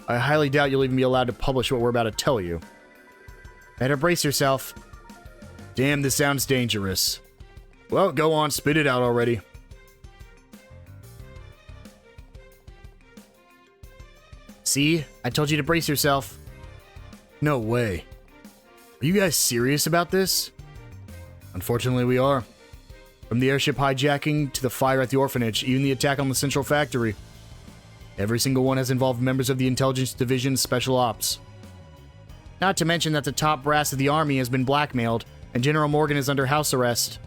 I highly doubt you'll even be allowed to publish what we're about to tell you. Better brace yourself. Damn, this sounds dangerous. Well, go on, spit it out already. See? I told you to brace yourself. No way. Are you guys serious about this? Unfortunately, we are. From the airship hijacking to the fire at the orphanage, even the attack on the central factory. Every single one has involved members of the Intelligence Division's Special Ops. Not to mention that the top brass of the army has been blackmailed, and General Morgan is under house arrest.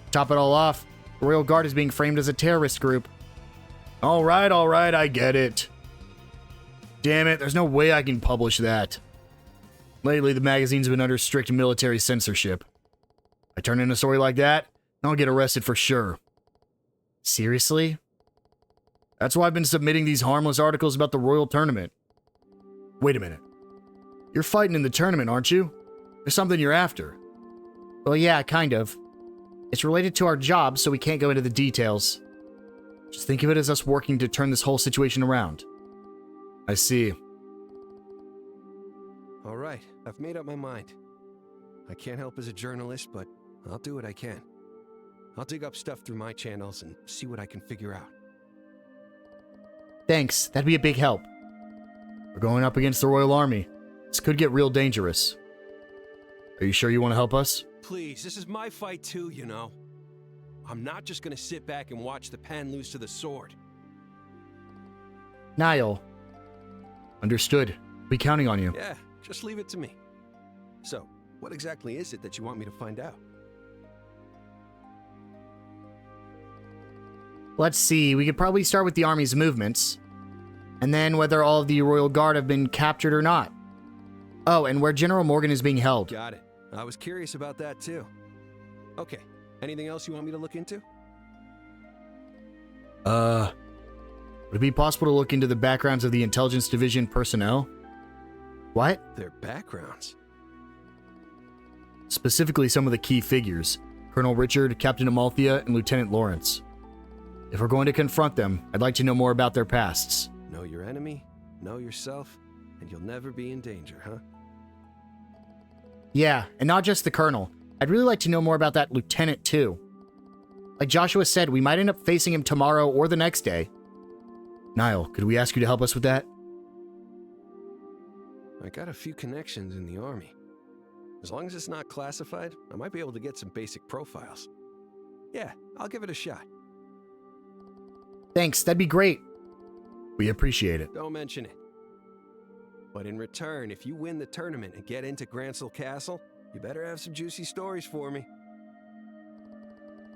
To top it all off, the Royal Guard is being framed as a terrorist group. Alright, I get it. Damn it, there's no way I can publish that. Lately, the magazine's been under strict military censorship. I turn in a story like that, and I'll get arrested for sure. Seriously? That's why I've been submitting these harmless articles about the Royal Tournament. Wait a minute. You're fighting in the tournament, aren't you? There's something you're after. Well, yeah, kind of. It's related to our job, so we can't go into the details. Just think of it as us working to turn this whole situation around. I see. All right, I've made up my mind. I can't help as a journalist, but I'll do what I can. I'll dig up stuff through my channels and see what I can figure out. Thanks, that'd be a big help. We're going up against the Royal Army. This could get real dangerous. Are you sure you want to help us? Please, this is my fight too, you know. I'm not just gonna sit back and watch the pen lose to the sword. Niall. Understood. Be counting on you. Yeah, just leave it to me. So, what exactly is it that you want me to find out? Let's see, we could probably start with the army's movements. And then whether all of the Royal Guard have been captured or not. Oh, and where General Morgan is being held. Got it. I was curious about that too. Okay, anything else you want me to look into? Would it be possible to look into the backgrounds of the Intelligence Division personnel? What? Their backgrounds? Specifically some of the key figures. Colonel Richard, Captain Amalthea, and Lieutenant Lawrence. If we're going to confront them, I'd like to know more about their pasts. Know your enemy, know yourself, and you'll never be in danger, huh? Yeah, and not just the Colonel. I'd really like to know more about that Lieutenant, too. Like Joshua said, we might end up facing him tomorrow or the next day. Niall, could we ask you to help us with that? I got a few connections in the army. As long as it's not classified, I might be able to get some basic profiles. Yeah, I'll give it a shot. Thanks, that'd be great. We appreciate it. Don't mention it. But in return, if you win the tournament and get into Grancel Castle, you better have some juicy stories for me.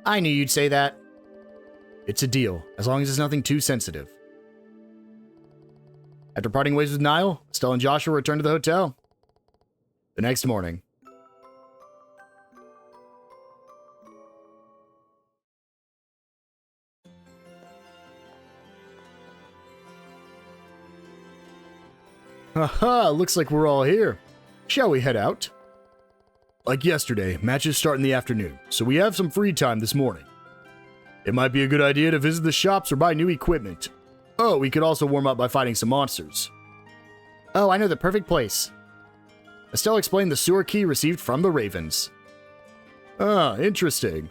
I knew you'd say that. It's a deal, as long as it's nothing too sensitive. After parting ways with Niall, Estelle and Joshua return to the hotel. The next morning. Haha, looks like we're all here. Shall we head out? Like yesterday, matches start in the afternoon, so we have some free time this morning. It might be a good idea to visit the shops or buy new equipment. Oh, we could also warm up by fighting some monsters. Oh, I know the perfect place. Estelle explained the sewer key received from the Ravens. Ah, interesting.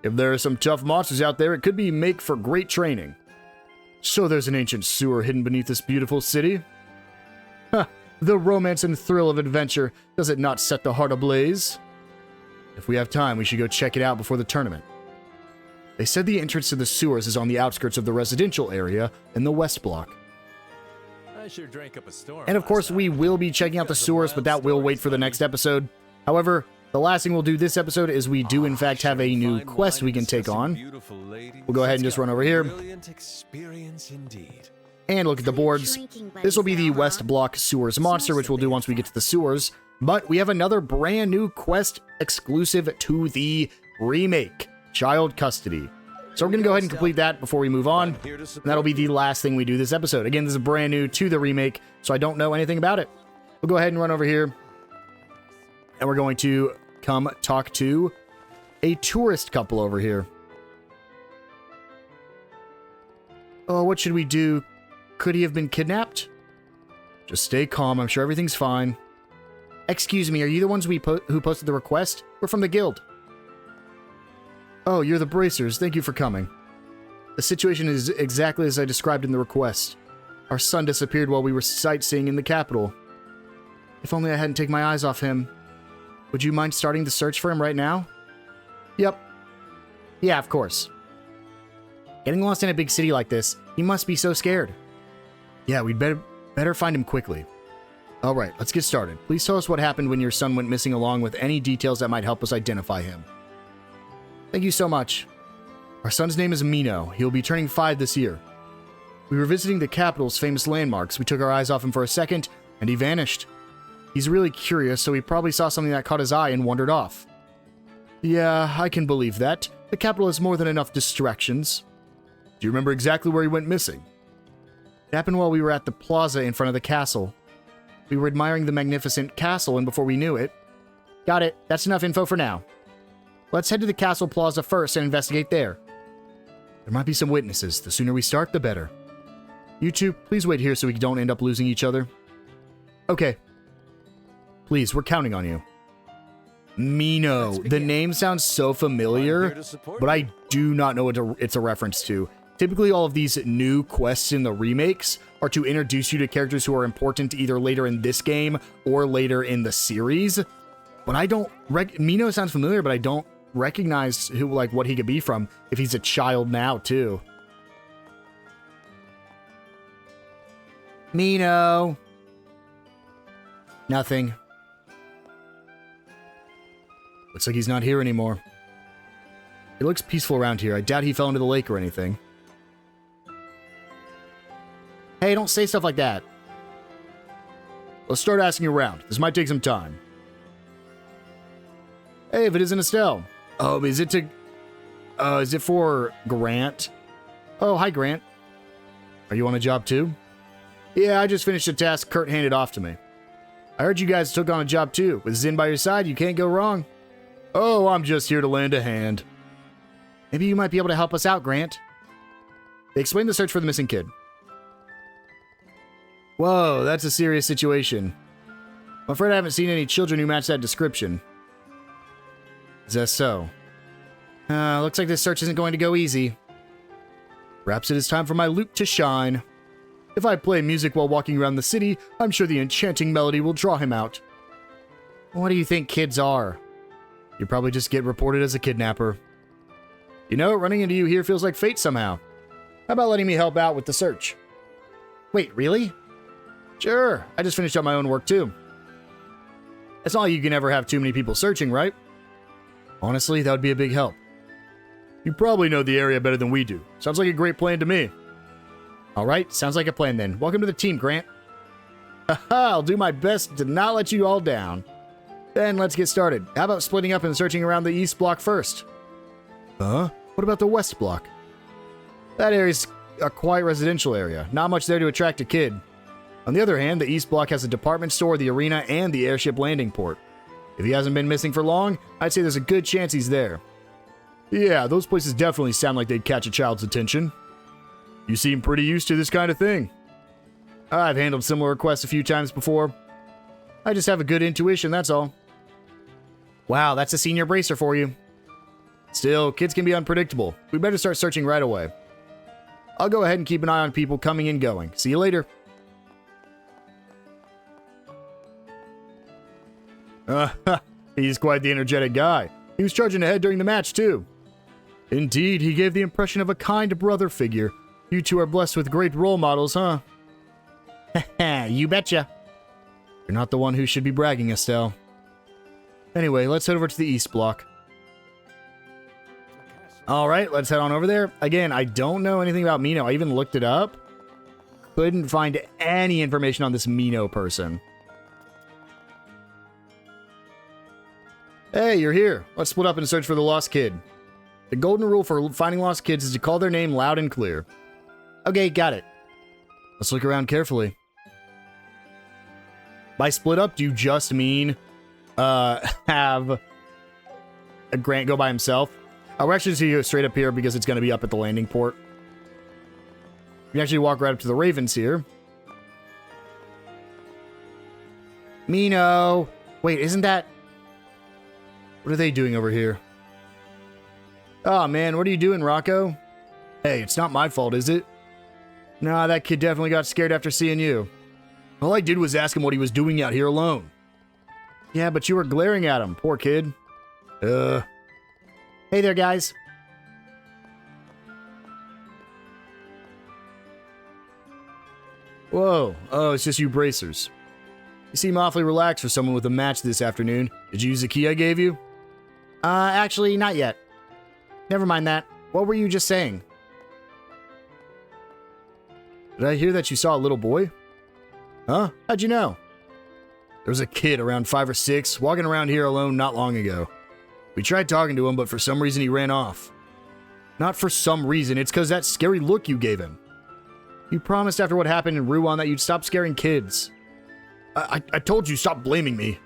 If there are some tough monsters out there, it could make for great training. So there's an ancient sewer hidden beneath this beautiful city? Ha! The romance and thrill of adventure, does it not set the heart ablaze? If we have time, we should go check it out before the tournament. They said the entrance to the sewers is on the outskirts of the residential area in the West Block. I sure drank up a storm. And of course, we will be checking out the sewers, but that will wait for the next episode. However, the last thing we'll do this episode is we do in fact have a new quest we can take on. We'll go ahead and just run over here. Brilliant experience indeed. And look at the boards. This will be the West Block Sewers monster, which we'll do once we get to the sewers. But we have another brand new quest exclusive to the remake, Child Custody. So we're going to go ahead and complete that before we move on. And that'll be the last thing we do this episode. Again, this is brand new to the remake, so I don't know anything about it. We'll go ahead and run over here. And we're going to come talk to a tourist couple over here. Oh, what should we do? Could he have been kidnapped? Just stay calm. I'm sure everything's fine. Excuse me, are you the ones who posted the request? We're from the guild. Oh, you're the Bracers. Thank you for coming. The situation is exactly as I described in the request. Our son disappeared while we were sightseeing in the capital. If only I hadn't taken my eyes off him. Would you mind starting the search for him right now? Yep. Yeah, of course. Getting lost in a big city like this, he must be so scared. Yeah, we'd better find him quickly. Alright, let's get started. Please tell us what happened when your son went missing, along with any details that might help us identify him. Thank you so much. Our son's name is Mino. He'll be turning 5 this year. We were visiting the capital's famous landmarks. We took our eyes off him for a second, and he vanished. He's really curious, so he probably saw something that caught his eye and wandered off. Yeah, I can believe that. The capital has more than enough distractions. Do you remember exactly where he went missing? It happened while we were at the plaza in front of the castle. We were admiring the magnificent castle, and before we knew it... Got it. That's enough info for now. Let's head to the castle plaza first and investigate there. There might be some witnesses. The sooner we start, the better. You two, please wait here so we don't end up losing each other. Okay. Please, we're counting on you. Mino. The name sounds so familiar, but I do not know what it's a reference to. Typically, all of these new quests in the remakes are to introduce you to characters who are important either later in this game or later in the series. But I don't... Mino sounds familiar, but I don't recognize who, like, what he could be from if he's a child now, too. Mino. Nothing. Looks like he's not here anymore. It looks peaceful around here. I doubt he fell into the lake or anything. Hey, don't say stuff like that. Let's start asking around. This might take some time. Hey, if it isn't Estelle. Oh, is it for Grant? Oh, hi, Grant. Are you on a job too? Yeah, I just finished a task Kurt handed off to me. I heard you guys took on a job too. With Zin by your side, you can't go wrong. Oh, I'm just here to lend a hand. Maybe you might be able to help us out, Grant. They explained the search for the missing kid. Whoa, that's a serious situation. I'm afraid I haven't seen any children who match that description. Is that so? Looks like this search isn't going to go easy. Perhaps it is time for my lute to shine. If I play music while walking around the city, I'm sure the enchanting melody will draw him out. What do you think kids are? You probably just get reported as a kidnapper. You know, running into you here feels like fate somehow. How about letting me help out with the search? Wait, really? Sure, I just finished up my own work too. It's not like you can ever have too many people searching, right? Honestly, that would be a big help. You probably know the area better than we do. Sounds like a great plan to me. Alright, sounds like a plan then. Welcome to the team, Grant. Haha, I'll do my best to not let you all down. Then let's get started. How about splitting up and searching around the east block first? Huh? What about the west block? That area's a quiet residential area. Not much there to attract a kid. On the other hand, the east block has a department store, the arena, and the airship landing port. If he hasn't been missing for long, I'd say there's a good chance he's there. Yeah, those places definitely sound like they'd catch a child's attention. You seem pretty used to this kind of thing. I've handled similar requests a few times before. I just have a good intuition, that's all. Wow, that's a senior bracer for you. Still, kids can be unpredictable. We better start searching right away. I'll go ahead and keep an eye on people coming and going. See you later. He's quite the energetic guy. He was charging ahead during the match, too. Indeed, he gave the impression of a kind brother figure. You two are blessed with great role models, huh? You betcha. You're not the one who should be bragging, Estelle. Anyway, let's head over to the east block. Alright, let's head on over there. Again, I don't know anything about Mino. I even looked it up. Couldn't find any information on this Mino person. Hey, you're here. Let's split up and search for the lost kid. The golden rule for finding lost kids is to call their name loud and clear. Okay, got it. Let's look around carefully. By split up, do you just mean have a Grant go by himself? We're actually just going to go straight up here because it's going to be up at the landing port. You can actually walk right up to the ravens here. Mino! Wait, isn't that... What are they doing over here? Oh man, what are you doing, Rocco? Hey, it's not my fault, is it? Nah, that kid definitely got scared after seeing you. All I did was ask him what he was doing out here alone. Yeah, but you were glaring at him, poor kid. Hey there, guys. Whoa. Oh, it's just you bracers. You seem awfully relaxed for someone with a match this afternoon. Did you use the key I gave you? Actually, not yet. Never mind that. What were you just saying? Did I hear that you saw a little boy? Huh? How'd you know? There was a kid around 5 or 6 walking around here alone not long ago. We tried talking to him, but for some reason he ran off. Not for some reason, it's because that scary look you gave him. You promised after what happened in Ruan that you'd stop scaring kids. I told you stop blaming me.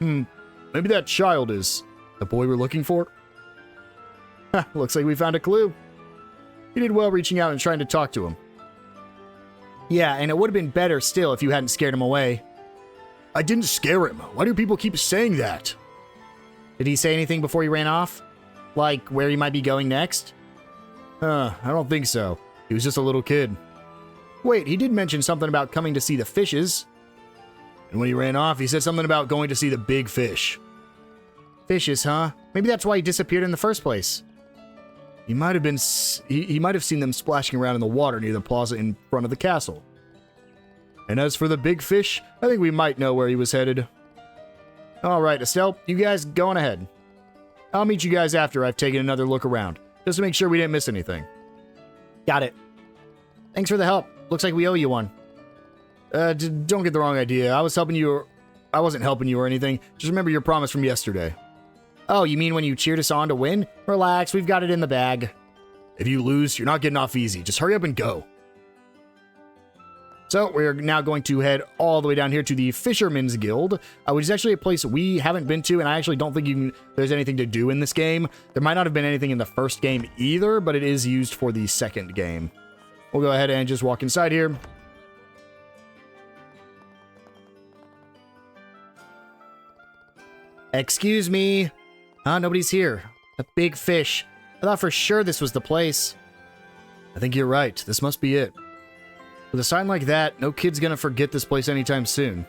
Maybe that child is the boy we're looking for? Looks like we found a clue. You did well reaching out and trying to talk to him. Yeah, and it would have been better still if you hadn't scared him away. I didn't scare him. Why do people keep saying that? Did he say anything before he ran off? Like where he might be going next? I don't think so. He was just a little kid. Wait, he did mention something about coming to see the fishes. And when he ran off, he said something about going to see the big fish. Fishes, huh? Maybe that's why he disappeared in the first place. He might have been. He might have seen them splashing around in the water near the plaza in front of the castle. And as for the big fish, I think we might know where he was headed. All right, Estelle, you guys go on ahead. I'll meet you guys after I've taken another look around, just to make sure we didn't miss anything. Got it. Thanks for the help. Looks like we owe you one. Don't get the wrong idea. I was helping you. I wasn't helping you or anything. Just remember your promise from yesterday. Oh, you mean when you cheered us on to win? Relax, we've got it in the bag. If you lose, you're not getting off easy. Just hurry up and go. So, we're now going to head all the way down here to the Fisherman's Guild, which is actually a place we haven't been to, and I actually don't think there's anything to do in this game. There might not have been anything in the first game either, but it is used for the second game. We'll go ahead and just walk inside here. Excuse me. Nobody's here. A big fish. I thought for sure this was the place. I think you're right. This must be it. With a sign like that, no kid's gonna forget this place anytime soon.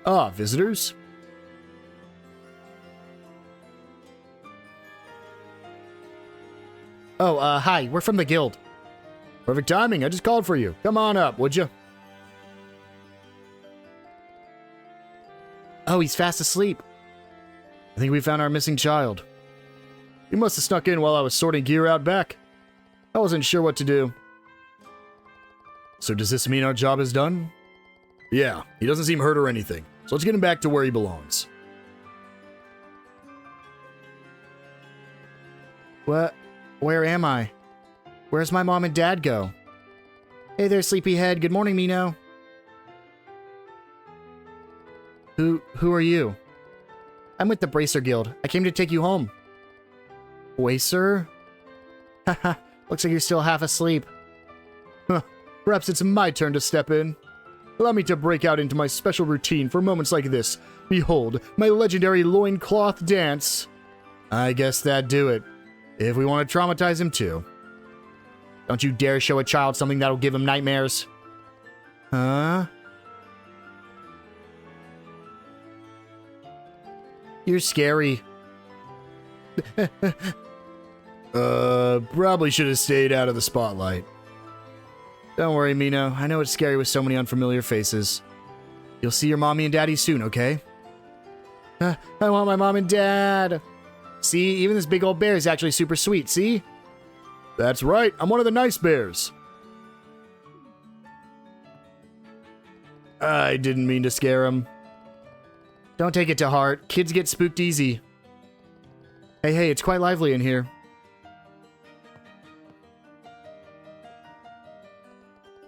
Ah, visitors? Oh, hi. We're from the guild. Perfect timing. I just called for you. Come on up, would you? Oh, he's fast asleep. I think we found our missing child. He must have snuck in while I was sorting gear out back. I wasn't sure what to do. So does this mean our job is done? Yeah, he doesn't seem hurt or anything. So let's get him back to where he belongs. What? Where am I? Where's my mom and dad go? Hey there, sleepyhead. Good morning, Mino. Who are you? I'm with the Bracer Guild. I came to take you home. Bracer? Haha, looks like you're still half asleep. Huh, perhaps it's my turn to step in. Allow me to break out into my special routine for moments like this. Behold, my legendary loincloth dance. I guess that'd do it. If we want to traumatize him too. Don't you dare show a child something that'll give him nightmares. Huh? You're scary. Probably should have stayed out of the spotlight. Don't worry, Mino. I know it's scary with so many unfamiliar faces. You'll see your mommy and daddy soon, okay? I want my mom and dad. See, even this big old bear is actually super sweet, see? That's right. I'm one of the nice bears. I didn't mean to scare him. Don't take it to heart. Kids get spooked easy. Hey, it's quite lively in here.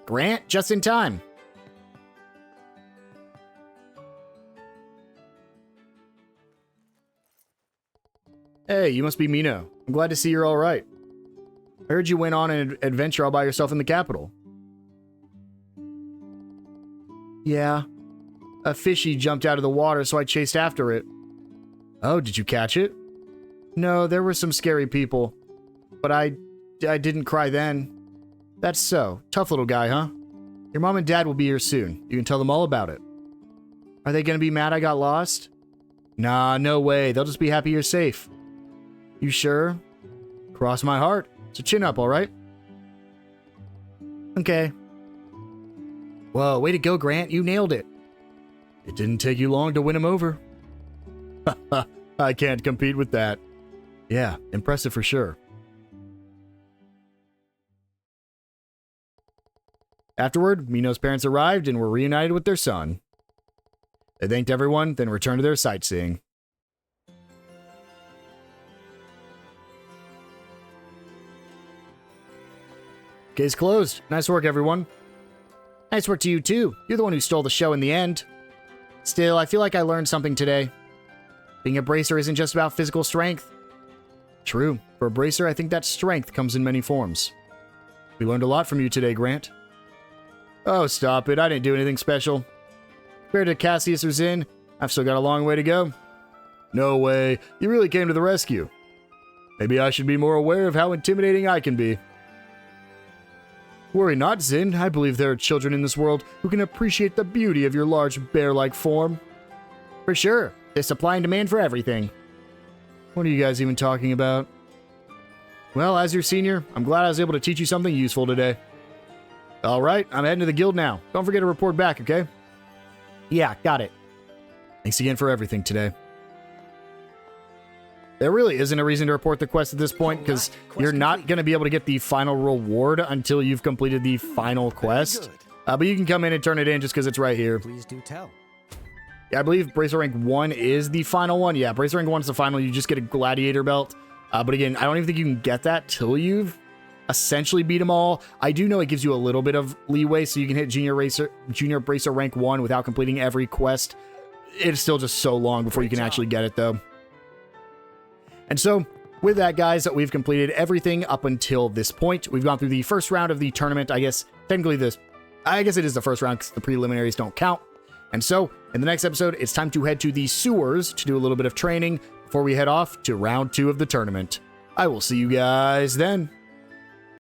Grant, just in time. Hey, you must be Mino. I'm glad to see you're all right. I heard you went on an adventure all by yourself in the capital. Yeah. A fishy jumped out of the water, so I chased after it. Oh, did you catch it? No, there were some scary people. But I didn't cry then. That's so. Tough little guy, huh? Your mom and dad will be here soon. You can tell them all about it. Are they gonna be mad I got lost? Nah, no way. They'll just be happy you're safe. You sure? Cross my heart. It's a chin up, alright? Okay. Whoa, way to go, Grant. You nailed it. It didn't take you long to win him over. I can't compete with that. Yeah, impressive for sure. Afterward, Mino's parents arrived and were reunited with their son. They thanked everyone, then returned to their sightseeing. Case closed. Nice work, everyone. Nice work to you, too. You're the one who stole the show in the end. Still, I feel like I learned something today. Being a bracer isn't just about physical strength. True. For a bracer, I think that strength comes in many forms. We learned a lot from you today, Grant. Oh, stop it. I didn't do anything special. Compared to Cassius or Zin, I've still got a long way to go. No way. You really came to the rescue. Maybe I should be more aware of how intimidating I can be. Worry not, Zin. I believe there are children in this world who can appreciate the beauty of your large bear-like form. For sure. There's supply and demand for everything. What are you guys even talking about? Well, as your senior, I'm glad I was able to teach you something useful today. Alright, I'm heading to the guild now. Don't forget to report back, okay? Yeah, got it. Thanks again for everything today. There really isn't a reason to report the quest at this point, because you're not going to be able to get the final reward until you've completed the final quest. But you can come in and turn it in just because it's right here. Please do tell. Yeah, I believe Bracer Rank 1 is the final one. Yeah, Bracer Rank 1 is the final. You just get a Gladiator belt. But again, I don't even think you can get that till you've essentially beat them all. I do know it gives you a little bit of leeway, so you can hit Junior Bracer Rank 1 without completing every quest. It's still just so long before you can actually get it, though. And so, with that, guys, we've completed everything up until this point. We've gone through the first round of the tournament. I guess it is the first round because the preliminaries don't count. And so, in the next episode, it's time to head to the sewers to do a little bit of training before we head off to round 2 of the tournament. I will see you guys then.